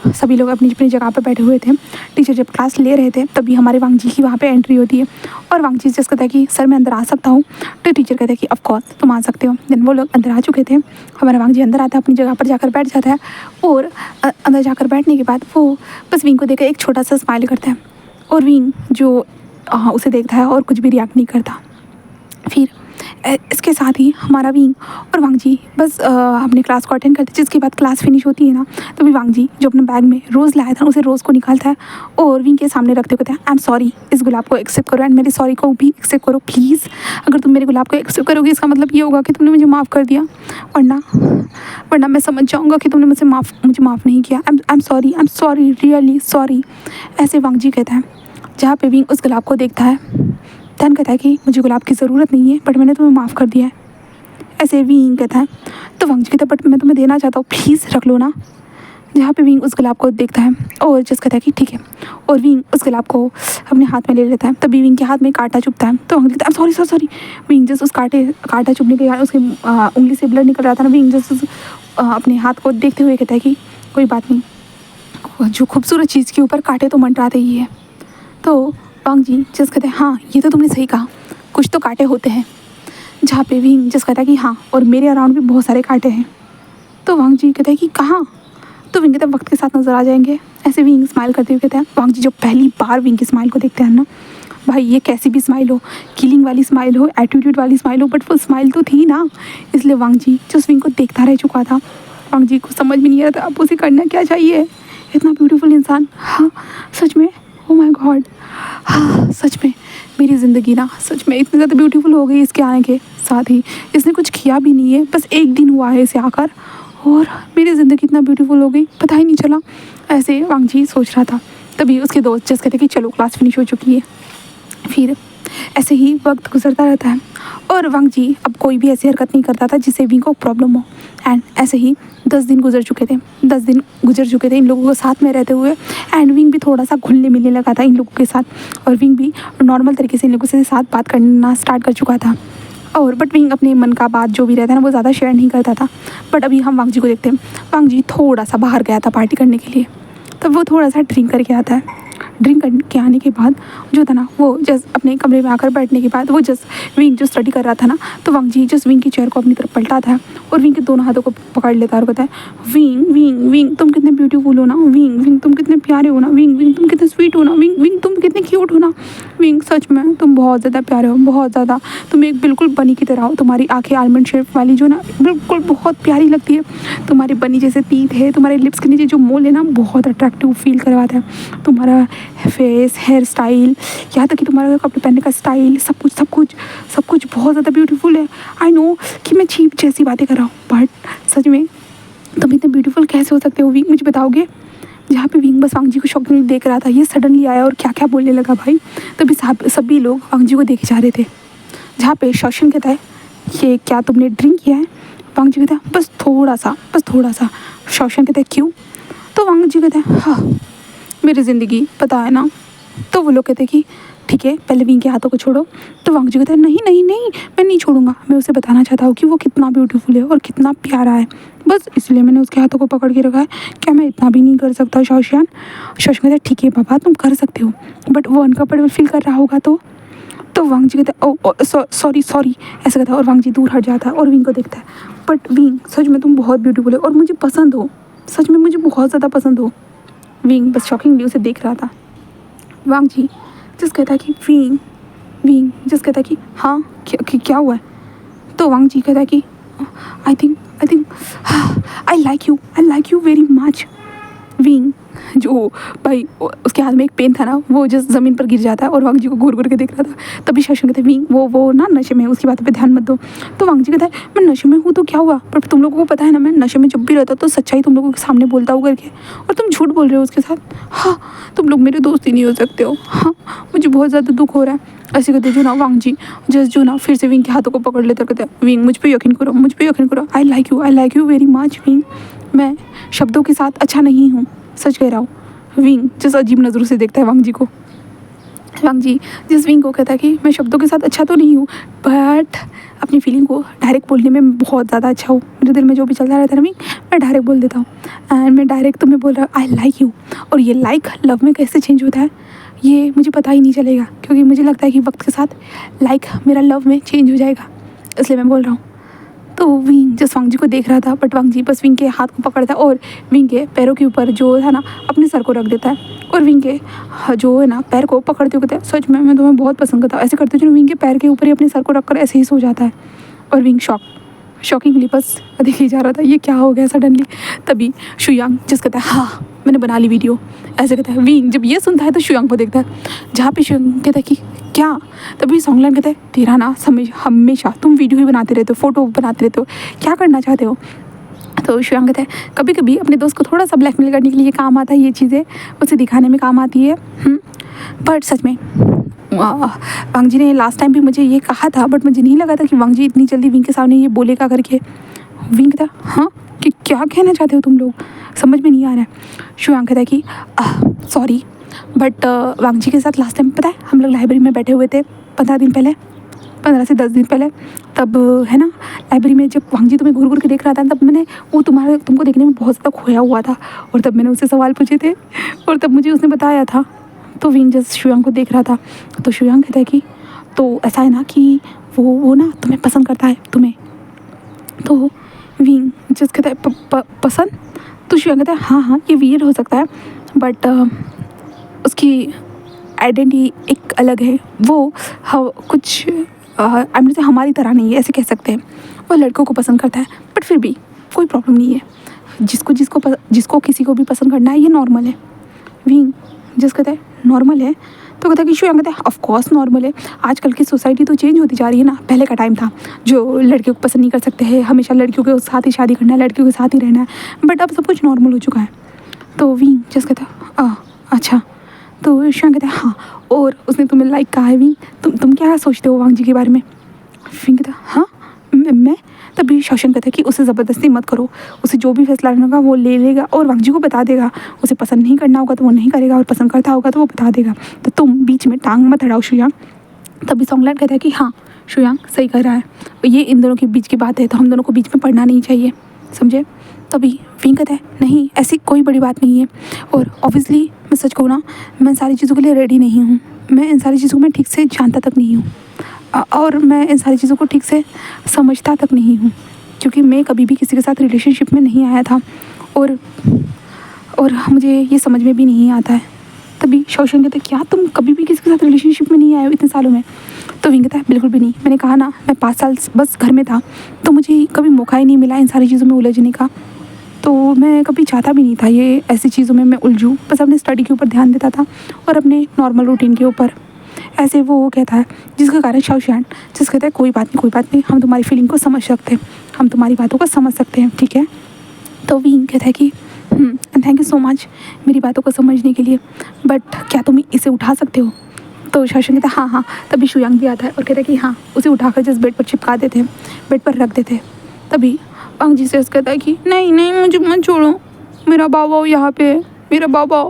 सभी लोग अपनी अपनी जगह पर बैठे हुए थे, टीचर जब क्लास ले रहे थे तभी हमारे वांग जी की वहाँ पे एंट्री होती है। और वांग जी जैसे कहता है कि सर मैं अंदर आ सकता हूँ। तो टीचर कहता है कि ऑफ कोर्स तुम आ सकते हो। देन वो लोग अंदर आ चुके थे। हमारा वांग जी अंदर आता है, अपनी जगह पर जाकर बैठ जाता है, और अंदर जाकर बैठने के बाद वो बस विंग को देखकर एक छोटा सा स्माइल करता है, और विंग जो उसे देखता है और कुछ भी रिएक्ट नहीं करता। फिर इसके साथ ही हमारा विंग और वांग जी बस अपने क्लास को अटेंड करते। जिसके बाद क्लास फिनिश होती है ना, तभी वांग जी जो अपने बैग में रोज़ लाया था उसे रोज़ को निकालता है और विंग के सामने रखते हुए कहता है आई एम सॉरी, इस गुलाब को एक्सेप्ट करो एंड मेरी सॉरी को भी एक्सेप्ट करो प्लीज़। अगर तुम मेरे गुलाब को एक्सेप्ट करोगे इसका मतलब ये होगा कि तुमने मुझे माफ़ कर दिया, वरना मैं समझ जाऊँगा कि तुमने मुझे माफ़ नहीं किया। I am sorry really sorry, ऐसे वांग जी कहता है। जहाँ पे विंग उस गुलाब को देखता है, धन कहता है कि मुझे गुलाब की ज़रूरत नहीं है, बट मैंने तुम्हें माफ़ कर दिया है, ऐसे विंग कहता है। तो वांग जी कहता है बट मैं तुम्हें देना चाहता हूँ, प्लीज़ रख लो ना। जहाँ पे विंग उस गुलाब को देखता है और जस कहता है कि ठीक है, और विंग उस गुलाब को अपने हाथ में ले लेता है। तभी विंग के हाथ में कांटा चुभता है। तो वांग कहता है सॉरी। विंग जस उस कांटा चुभने के बाद उसकी उंगली से ब्लड निकल रहा था ना, विंग जस अपने हाथ को देखते हुए कहता है कि कोई बात नहीं, जो खूबसूरत चीज़ के ऊपर कांटे तो मंडराते ही है। तो वांग जी जस कहते हैं हाँ ये तो तुमने सही कहा, कुछ तो कांटे होते हैं। जहाँ पे विंग जस कहता है कि हाँ और मेरे अराउंड भी बहुत सारे कांटे हैं। तो वांग जी कहते हैं कि कहाँ। तो विंग कहता है वक्त के साथ नज़र आ जाएंगे। ऐसे विंग स्माइल करते हुए कहते हैं। वांग जी जब पहली बार विंग की स्माइल को देखते हैं ना, भाई ये कैसी भी स्माइल हो, किलिंग वाली स्माइल हो, एटीट्यूड वाली स्माइल हो, बट वो स्माइल तो थी ना। इसलिए वांग जी जो विंग को देखता रह चुका था, वांग जी को समझ में नहीं आ रहा था अब उसे करना क्या चाहिए। इतना ब्यूटीफुल इंसान, हाँ सच में, ओ माय गॉड, हाँ सच में मेरी ज़िंदगी ना सच में इतनी ज़्यादा ब्यूटीफुल हो गई इसके आने के साथ ही। इसने कुछ किया भी नहीं है, बस एक दिन हुआ है इसे आकर, और मेरी ज़िंदगी इतना ब्यूटीफुल हो गई, पता ही नहीं चला। ऐसे वांग जी सोच रहा था। तभी उसके दोस्त जस्ट कहते कि चलो क्लास फिनिश हो चुकी है। फिर ऐसे ही वक्त गुजरता रहता है और वांग जी अब कोई भी ऐसी हरकत नहीं करता था जिससे विंग को प्रॉब्लम हो। एंड ऐसे ही 10 दिन गुजर चुके थे। 10 दिन गुजर चुके थे इन लोगों को साथ में रहते हुए। एंड विंग भी थोड़ा सा घुलने मिलने लगा था इन लोगों के साथ, और विंग भी नॉर्मल तरीके से इन लोगों से साथ बात करना स्टार्ट कर चुका था। और बट विंग अपने मन का बात जो भी रहता है ना वो ज़्यादा शेयर नहीं करता था। बट अभी हम वांग जी को देखते हैं। वांग जी थोड़ा सा बाहर गया था पार्टी करने के लिए, तब वो थोड़ा सा ड्रिंक करके आता है। ड्रिंक करके आने के बाद जो था ना, वो जस्ट अपने कमरे में आकर बैठने के बाद वो जस्ट विंग जो स्टडी कर रहा था ना, तो वांग जी जस्ट विंग की चेयर को अपनी तरफ पलटाता है और विंग के दोनों हाथों को पकड़ लेता है और कहता है विंग विंग विंग तुम कितने ब्यूटीफुल हो ना, विंग विंग तुम कितने प्यारे हो ना, विंग विंग तुम कितने स्वीट हो ना, विंग विंग तुम कितने क्यूट हो ना, विंग सच में तुम बहुत ज़्यादा प्यारे हो, बहुत ज़्यादा। तुम एक बिल्कुल बनी की तरह हो। तुम्हारी आंखें आलमंड शेप वाली जो ना बिल्कुल बहुत प्यारी लगती है। तुम्हारे बनी जैसे तीत है, तुम्हारे लिप्स के नीचे जो मोल है ना बहुत अट्रैक्टिव फील करवाता है। तुम्हारा फेस, हेयर स्टाइल, यहाँ तक कि तुम्हारा कपड़े पहनने का स्टाइल, सब कुछ बहुत ज़्यादा ब्यूटीफुल है। आई नो कि मैं चीप जैसी बातें कर रहा हूँ, बट सच में तुम इतने ब्यूटीफुल कैसे हो सकते हो विंग, मुझे बताओगे। जहाँ पे विंग बस वांग जी को शॉकिंगली देख रहा था, ये सडनली आया और क्या क्या बोलने लगा भाई। तभी सभी लोग वांग जी को देखे जा रहे थे। जहाँ पे शौशन कहता है ये क्या तुमने ड्रिंक किया है। वांग जी कहता है बस थोड़ा सा। शौशन कहता है क्यों। तो वांग जी कहता है हाँ मेरी ज़िंदगी पता है ना। तो वो लोग कहते हैं कि ठीक है पहले विंग के हाथों को छोड़ो। तो वांग जी कहता है नहीं नहीं नहीं मैं नहीं छोड़ूंगा, मैं उसे बताना चाहता हूँ कि वो कितना ब्यूटीफुल है और कितना प्यारा है, बस इसलिए मैंने उसके हाथों को पकड़ के रखा है। क्या मैं इतना भी नहीं कर सकता शौशन। शौशन कहता है ठीक है पापा तुम कर सकते हो, बट वो अनकम्फर्टेबल फील कर रहा होगा तो वांग जी कहता है ओ सॉरी ऐसा कहता है और वांग जी दूर हट जाता है और विंग को देखता है। बट विंग सच में तुम बहुत ब्यूटीफुल है और मुझे पसंद हो, सच में मुझे बहुत ज़्यादा पसंद हो। विंग बस शॉकिंगली उसे देख रहा था। वांग जी जिस कहता है कि विंग जिस कहता है कि हाँ क्या हुआ है। तो वांग जी कहता है कि I think I like you very much. Wing जो भाई उसके हाथ में एक पेन था ना, वो जिस ज़मीन पर गिर जाता है और वांग जी को घूर के देख रहा था। तभी शौशन कहते हैं विंग वो ना नशे में, उसकी बातों पे ध्यान मत दो। तो वांग जी कहता है मैं नशे में हूँ तो क्या हुआ, पर तुम लोगों को पता है ना मैं नशे में जब भी रहता तो सच्चाई तुम लोगों के सामने बोलता हूँ करके, और तुम झूठ बोल रहे हो उसके साथ। हाँ तुम लोग मेरे दोस्त ही नहीं हो सकते हो। हाँ मुझे बहुत ज़्यादा दुख हो रहा है। ऐसे कहते जो ना वांग जी जस्ट जो ना फिर से विंग के हाथों को पकड़ लेता कहते हैं विंग मुझ पर यकीन करो I like you very much wing. मैं शब्दों के साथ अच्छा नहीं हूँ, सच कह रहा हूँ। विंग जिस अजीब नज़रों से देखता है वांग जी को। वांग जी जिस विंग को कहता है कि मैं शब्दों के साथ अच्छा तो नहीं हूँ, बट अपनी फीलिंग को डायरेक्ट बोलने में बहुत ज़्यादा अच्छा हूँ। मेरे दिल में जो भी चलता रहता है ना विंग, मैं डायरेक्ट बोल देता हूँ। एंड मैं डायरेक्ट तुम्हें बोल रहा हूँ आई लाइक यू। और ये लाइक लव में कैसे चेंज होता है ये मुझे पता ही नहीं चलेगा, क्योंकि मुझे लगता है कि वक्त के साथ लाइक मेरा लव में चेंज हो जाएगा, इसलिए मैं बोल रहा हूँ। तो विंग जस्ट वांग जी को देख रहा था, बट वांग जी बस विंग के हाथ को पकड़ता है और विंग के पैरों के ऊपर जो है ना अपने सर को रख देता है और विंग के जो है ना पैर को पकड़ते हुए कहता है सच में मैं तुम्हें बहुत पसंद करता हूँ। ऐसे करते हुए विंग के पैर के ऊपर ही अपने सर को रखकर ऐसे ही सो जाता है और विंग शॉकिंगली बस देखे जा रहा था ये क्या हो गया सडनली। तभी शुयांग जिस कहता है हाँ मैंने बना ली वीडियो, ऐसे कहता है। विंग जब ये सुनता है तो शुयांग को देखता है, जहाँ पे शुयांग कहता है कि क्या। तभी सॉन्गलैंड कहता है तेरा ना हमेशा तुम वीडियो ही बनाते रहते हो, फोटो बनाते रहते हो, क्या करना चाहते हो। तो शुयांग कहता है कभी कभी अपने दोस्त को थोड़ा सा ब्लैकमेल करने के लिए काम आता है, ये चीज़ें उसे दिखाने में काम आती है। बट सच में वांग जी ने लास्ट टाइम भी मुझे ये कहा था, बट मुझे नहीं लगा था कि वांग जी इतनी जल्दी विंग के सामने ये बोलेगा करके। विंग था हाँ कि क्या कहना चाहते हो तुम लोग, समझ में नहीं आ रहा है। शुयांग कहता है कि सॉरी बट वांग जी के साथ लास्ट टाइम पता है हम लोग लाइब्रेरी में बैठे हुए थे 15 से 10 दिन पहले। तब है ना लाइब्रेरी में जब वांग जी तुम्हें घूर के देख रहा था, तब मैंने वो तुमको देखने में बहुत ज़्यादा खोया हुआ था, और तब मैंने उससे सवाल पूछे थे और तब मुझे उसने बताया था। तो विंग जस्ट शुयांग को देख रहा था। तो शुयांग कहता है कि तो ऐसा है ना कि वो ना तुम्हें पसंद करता है तुम्हें। तो विंग जस्ट कहता है पसंद। तो श्रेयांक कहता है हाँ हाँ ये वियर्ड हो सकता है, बट उसकी आइडेंटिटी एक अलग है, वो कुछ आई मीन से हमारी तरह नहीं है, ऐसे कह सकते हैं। वो लड़कों को पसंद करता है, बट फिर भी कोई प्रॉब्लम नहीं है, जिसको किसी को भी पसंद करना है, ये नॉर्मल है। विंग जिस कहता है नॉर्मल है, तो कहता है कि श्रेयांक कहता है ऑफ कोर्स नॉर्मल है। आजकल की सोसाइटी तो चेंज होती जा रही है ना। पहले का टाइम था जो लड़कियों को पसंद नहीं कर सकते हैं, हमेशा लड़कियों के साथ ही शादी करना है, लड़कियों के साथ ही रहना है, बट अब सब कुछ नॉर्मल हो चुका है। तो विंग जिस कहता है अच्छा। तो श्रेयांक कहता है हाँ, और उसने तुम्हें लाइक कहा है विंग, तुम क्या सोचते हो वांग जी के बारे में? विंग कहता है हाँ मैं। तभी शौशन कहता है कि उसे ज़बरदस्ती मत करो, उसे जो भी फैसला लेना होगा वो ले लेगा और वांग जी को बता देगा। उसे पसंद नहीं करना होगा तो वो नहीं करेगा, और पसंद करता होगा तो वो बता देगा। तो तुम बीच में टांग मत अड़ाओ शुयांग। तभी सॉन्गलैंड कहता है कि हाँ शुयांग सही कर रहा है, ये इन दोनों के बीच की बात है, तो हम दोनों को बीच में पढ़ना नहीं चाहिए, समझे? तभी विंग कहता है नहीं ऐसी कोई बड़ी बात नहीं है, और ऑब्वियसली मैं सच कहूँ ना, मैं इन सारी चीज़ों के लिए रेडी नहीं हूँ। मैं इन सारी चीज़ों को मैं ठीक से जानता तक नहीं हूँ, और मैं इन सारी चीज़ों को ठीक से समझता तक नहीं हूँ, क्योंकि मैं कभी भी किसी के साथ रिलेशनशिप में नहीं आया था, और मुझे ये समझ में भी नहीं आता है। तभी शौशन कहते क्या तुम कभी भी किसी के साथ रिलेशनशिप में नहीं आए हो इतने सालों में? तो विंग कहता है बिल्कुल भी नहीं, मैंने कहा ना मैं 5 साल बस घर में था, तो मुझे कभी मौका ही नहीं मिला इन सारी चीज़ों में उलझने का। तो मैं कभी चाहता भी नहीं था ये ऐसी चीज़ों में मैं उलझूँ, बस अपने स्टडी के ऊपर ध्यान देता था और अपने नॉर्मल रूटीन के ऊपर। ऐसे वो कहता है, जिसके कारण शौशन जिस कहता है कोई बात नहीं, हम तुम्हारी फीलिंग को समझ सकते हैं, हम तुम्हारी बातों को समझ सकते हैं, ठीक है? तो विंग कहता है कि थैंक यू सो मच मेरी बातों को समझने के लिए, बट क्या तुम इसे उठा सकते हो? तो शौशन कहता है हाँ। तभी शुयांग भी आता है और कहता है कि हाँ, उसे उठाकर जिस बेड पर चिपका देते हैं, बेड पर रख देते हैं। तभी वांग जी से कहता है कि नहीं मुझे मत छोड़ो, मेरा बाबा यहाँ पे, मेरा बाबा,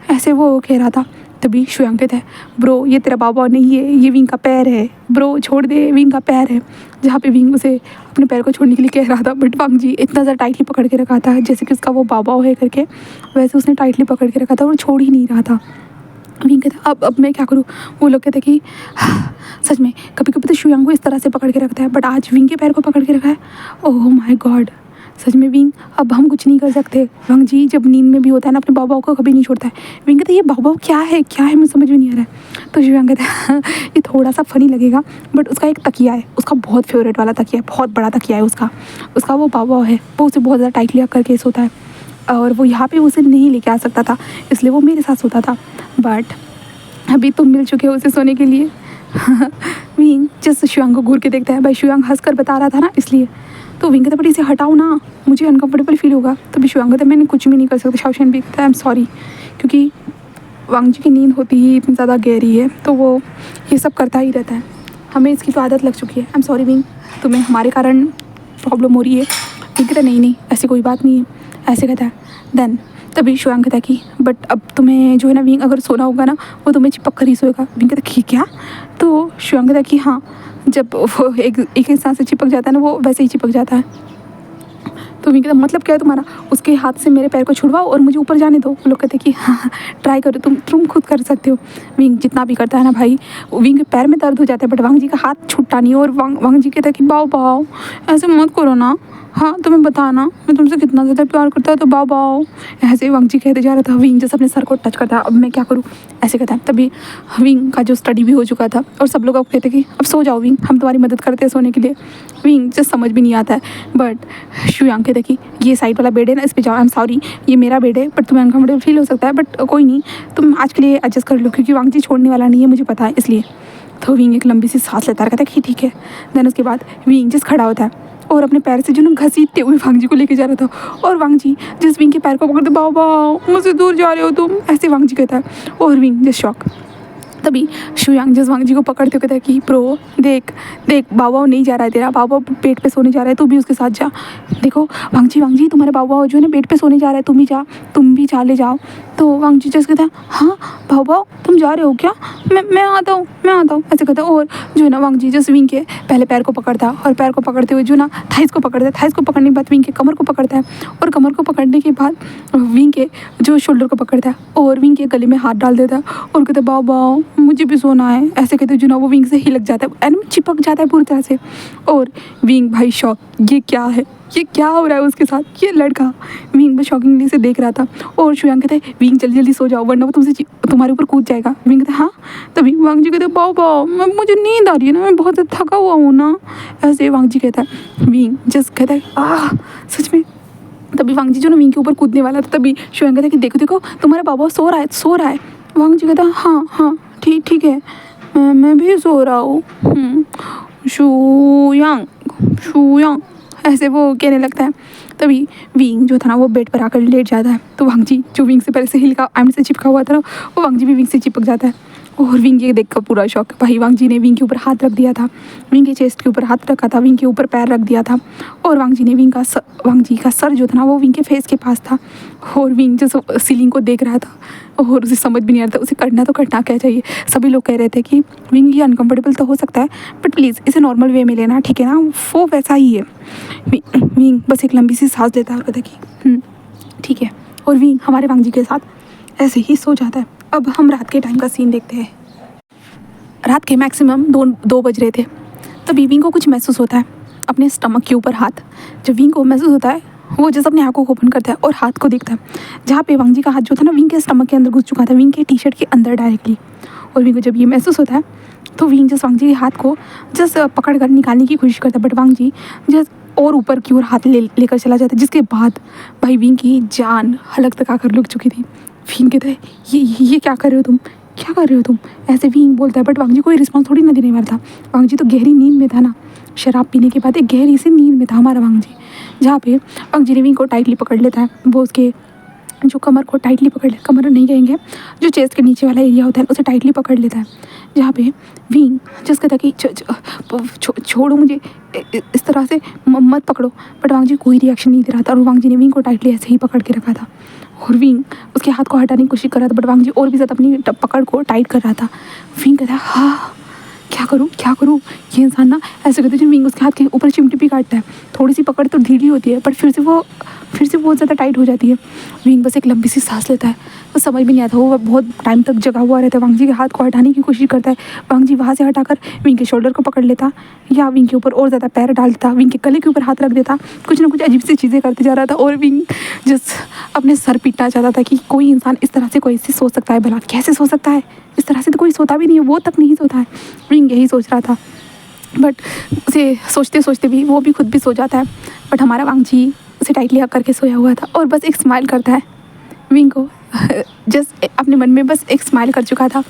ऐसे वो कह रहा था। तभी शुयांग कहता है ब्रो ये तेरा बाबा नहीं है, ये विंग का पैर है ब्रो, छोड़ दे, विंग का पैर है। जहाँ पे विंग उसे अपने पैर को छोड़ने के लिए कह रहा था, बट वांग जी इतना ज़्यादा टाइटली पकड़ के रखा था जैसे कि उसका वो बाबा है करके, वैसे उसने टाइटली पकड़ के रखा था और छोड़ ही नहीं रहा था। विंग कहता अब मैं क्या करूँ? वो लोग कहते कि सच में कभी कभी तो शुयांग को इस तरह से पकड़ के रखता है, बट आज विंग के पैर को पकड़ के रखा है। ओह माय गॉड, सच में विंग अब हम कुछ नहीं कर सकते। वांग जी जब नींद में भी होता है ना अपने बाबा को कभी नहीं छोड़ता है। विंग कहता है ये बाबा क्या है मुझे समझ में नहीं आ रहा है। तो शुयांग कहता है ये थोड़ा सा फनी लगेगा, बट उसका एक तकिया है, उसका बहुत फेवरेट वाला तकिया है, बहुत बड़ा तकिया है उसका वो बाबा है, वो उसे बहुत ज़्यादा टाइटली करके सोता है, और वो यहाँ पे उसे नहीं लेके आ सकता था, इसलिए वो मेरे साथ सोता था, बट अभी तुम मिल चुके हो उसे सोने के लिए। विंग जिस शुयांग को घूर के देखता है, भाई शुयांग हंस कर बता रहा था ना इसलिए। तो विंग कहता बट इसे हटाओ ना, मुझे अनकंफर्टेबल फील होगा। तभी शुयांग कहता मैंने कुछ भी नहीं कर सकता। शौशन भी कहता है आई एम सॉरी, क्योंकि वांग जी की नींद होती ही इतनी ज़्यादा गहरी है, तो वो ये सब करता ही रहता है, हमें इसकी तो आदत लग चुकी है। आई एम सॉरी विंग, तुम्हें हमारे कारण प्रॉब्लम हो रही है। विंग कहता नहीं ऐसी कोई बात नहीं है, ऐसे कहता है। देन तभी शुयांग कहता है कि बट अब तुम्हें जो है ना विंग अगर सोना होगा ना वो तुम्हें चिपक कर ही सोएगा। विंग कहता है क्या? तो शुयांग कहता है कि हाँ, जब वो एक इंसान से चिपक जाता है ना वो वैसे ही चिपक जाता है। तो विंग कहता मतलब क्या है तुम्हारा? उसके हाथ से मेरे पैर को छुड़वाओ और मुझे ऊपर जाने दो। वो लोग कहते हैं कि हाँ ट्राई करो, तुम खुद कर सकते हो। विंग जितना भी करता है ना भाई, विंग के पैर में दर्द हो जाता है, बट वांग जी का हाथ छूटता नहीं, और वांग जी कहता है कि बाओ ऐसे मत करो ना, हाँ तुम्हें बताना मैं तुमसे कितना ज़्यादा प्यार करता है, तो बाओ ऐसे ही वांग जी कहते जा रहा था। विंग जैसे अपने सर को टच करता है, अब मैं क्या करूँ ऐसे कहता है। तभी विंग का जो स्टडी भी हो चुका था और सब लोग अब कहते कि अब सो जाओ विंग, हम तुम्हारी मदद करते हैं सोने के लिए। विंग जैसे समझ भी नहीं आता है, बट शुयांग कहते कि ये साइड वाला बेड है ना इस पर जाओ। आई एम सॉरी ये मेरा बेड है, बट तुम्हें अनकम्फर्टेबल फील हो सकता है, बट कोई नहीं तुम आज के लिए एडजस्ट कर लो, क्योंकि वांग जी छोड़ने वाला नहीं है मुझे पता है इसलिए। तो विंग एक लंबी सी सांस लेता है, कहता है कि ठीक है। देन उसके बाद विंग जिस खड़ा होता है और अपने पैर से जो ना घसीटते हुए वांग जी को लेके जा रहा था, और वांग जी जिस विंग के पैर को पकड़ते बाओ मुझसे दूर जा रहे हो तुम, ऐसे वांग जी कहता है, और विंग जिस शॉक। तभी शुयांग जिस वांग जी को पकड़ते हुए कहता है कि प्रो देख बाबा नहीं जा रहा है तेरा, बाबा पेट पे सोने जा रहा है, तू भी उसके साथ जा। देखो वांग जी तुम्हारे बाबा जो है ना पेट पे सोने जा रहा है, तुम भी जा ले जाओ। तो वांग जी जैसे कहता है हाँ बाबा तुम जा रहे हो क्या? मैं आता हूँ ऐसे कहता है। और जो है ना वांग जी जैसे विंग के पहले पैर को पकड़ता है, और पैर को पकड़ते हुए जो ना थाइस को पकड़ता है, थाइस को पकड़ने के बाद विंग के कमर को पकड़ता है, और कमर को पकड़ने के बाद विंग के जो शोल्डर को पकड़ता है, और विंग के गले में हाथ डाल देता है और कहता है बाओ मुझे भी सोना है, ऐसे कहते जो ना वो विंग से ही लग जाता है एंड चिपक जाता है पूरी तरह से। और विंग भाई शॉक, ये क्या है, ये क्या हो रहा है उसके साथ, ये लड़का। विंग बस शॉकिंगली से देख रहा था और शुयांग कहते विंग जल्दी जल्दी सो जाओ वरना वो तुमसे तुम्हारे ऊपर कूद जाएगा। विंग कहते हाँ। तभी वांग जी कहते बाओ बाओ मुझे नींद आ रही है ना, मैं बहुत थका हुआ हूँ ना, ऐसे वांग जी कहता है। विंग जस्ट कहता है सच में। तभी वांग जी जो ना विंग के ऊपर कूदने वाला था, तभी शुयांग कहता है कि देखो देखो तुम्हारा बाबा सो रहा है, सो रहा है। वांग जी कहता है हाँ हाँ ठीक ठीक है, मैं भी सो रहा हूँ। शुयांग शुयांग ऐसे वो कहने लगता है। तभी विंग जो था ना वो बेड पर आकर लेट जाता है, तो वांग जी जो विंग से पहले से हिलका आमने से चिपका हुआ था ना, वो वांग जी भी विंग से चिपक जाता है। और विंग ये देखकर पूरा शौक, भाई वांग जी ने विंग के ऊपर हाथ रख दिया था, विंग के चेस्ट के ऊपर हाथ रखा था, विंग के ऊपर पैर रख दिया था। और वांग जी ने वांग जी का सर जो था ना वो विंग के फेस के पास था। और विंग जो सीलिंग को देख रहा था और उसे समझ भी नहीं आ रहा था उसे करना तो करना क्या चाहिए। सभी लोग कह रहे थे कि विंग ये अनकम्फर्टेबल तो हो सकता है बट प्लीज़ इसे नॉर्मल वे में लेना, ठीक है ना, वो वैसा ही है। विंग बस एक लंबी सी सांस लेता है और कहता है कि ठीक है। और विंग हमारे वांग जी के साथ ऐसे ही सो जाता है। अब हम रात के टाइम का सीन देखते हैं। रात के मैक्सिमम 2 बज रहे थे। तभी विंग को कुछ महसूस होता है अपने स्टमक के ऊपर हाथ। जब विंग को महसूस होता है वो जैसे अपनी आंखों को ओपन करता है और हाथ को देखता है जहाँ पे वांग जी का हाथ जो था ना विंग के स्टमक के अंदर घुस चुका था, विंग के टी शर्ट के अंदर डायरेक्टली। और विंग को जब ये महसूस होता है तो विंग जस्ट वांग जी के हाथ को जस्ट पकड़ कर निकालने की कोशिश करता है, बट वांग जी जस्ट और ऊपर की ओर हाथ लेकर चला जाता है, जिसके बाद भाई विंग की जान हलक तक आकर रुक चुकी थी। विंग कहता है ये क्या कर रहे हो तुम, क्या कर रहे हो तुम, ऐसे विंग बोलता है। बट वांग जी कोई रिस्पॉन्स थोड़ी ना देने वाला था। वांग जी तो गहरी नींद में था ना, शराब पीने के बाद एक गहरी सी नींद में था हमारा वांग जी, जहाँ पे वांग जी ने विंग को टाइटली पकड़ लेता है। वो उसके जो कमर को टाइटली पकड़ ले, कमर नहीं कहेंगे, जो चेस्ट के नीचे वाला एरिया होता है उसे टाइटली पकड़ लेता है, जहाँ पे विंग जस्ट कहता है कि छोड़ो मुझे, इस तरह से मत पकड़ो। बट वांग जी कोई रिएक्शन नहीं दे रहा था और वांग जी ने विंग को टाइटली ऐसे ही पकड़ के रखा था। और विंग उसके हाथ को हटाने की कोशिश कर रहा था, बट वांग जी और भी ज़्यादा अपनी पकड़ को टाइट कर रहा था। विंग कहता है हाँ क्या करूँ, ये इंसान ना ऐसे करते जब विंग उसके हाथ के ऊपर चिमटी भी काटता है, थोड़ी सी पकड़ तो ढीली होती है पर फिर से बहुत ज़्यादा टाइट हो जाती है। विंग बस एक लंबी सी सांस लेता है, तो समझ भी नहीं आता, वो बहुत टाइम तक जगा हुआ रहता है। वांग जी के हाथ को हटाने की कोशिश करता है, वांग जी वहाँ से हटाकर विंग के शोल्डर को पकड़ लेता या विंग के ऊपर और ज़्यादा पैर डाल देता, विंग के गले के ऊपर हाथ रख देता, कुछ ना कुछ अजीब सी चीज़ें करते जा रहा था। और विंग जस्ट अपने सर पीटना चाहता था कि कोई इंसान इस तरह से कोई से सो सकता है, भला कैसे सो सकता है, इस तरह से तो कोई सोता भी नहीं है, वो तक नहीं सोता है। विंग यही सोच रहा था, बट उसे सोचते सोचते भी वो भी खुद भी सो जाता है। बट हमारा वांग जी उसे टाइटली हक करके सोया हुआ था और बस एक स्माइल करता है विंग को, जस्ट अपने मन में बस एक स्माइल कर चुका था।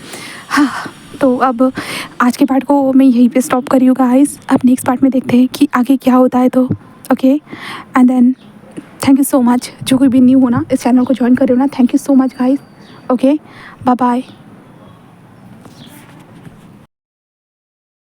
हाँ, तो अब आज के पार्ट को मैं यहीं पे स्टॉप कर रही हूँ गाइस। अब नेक्स्ट पार्ट में देखते हैं कि आगे क्या होता है। तो okay and then thank you so much, जो कोई भी न्यू हो ना इस चैनल को ज्वाइन कर रहे हो ना, thank you so much guys. Okay bye bye.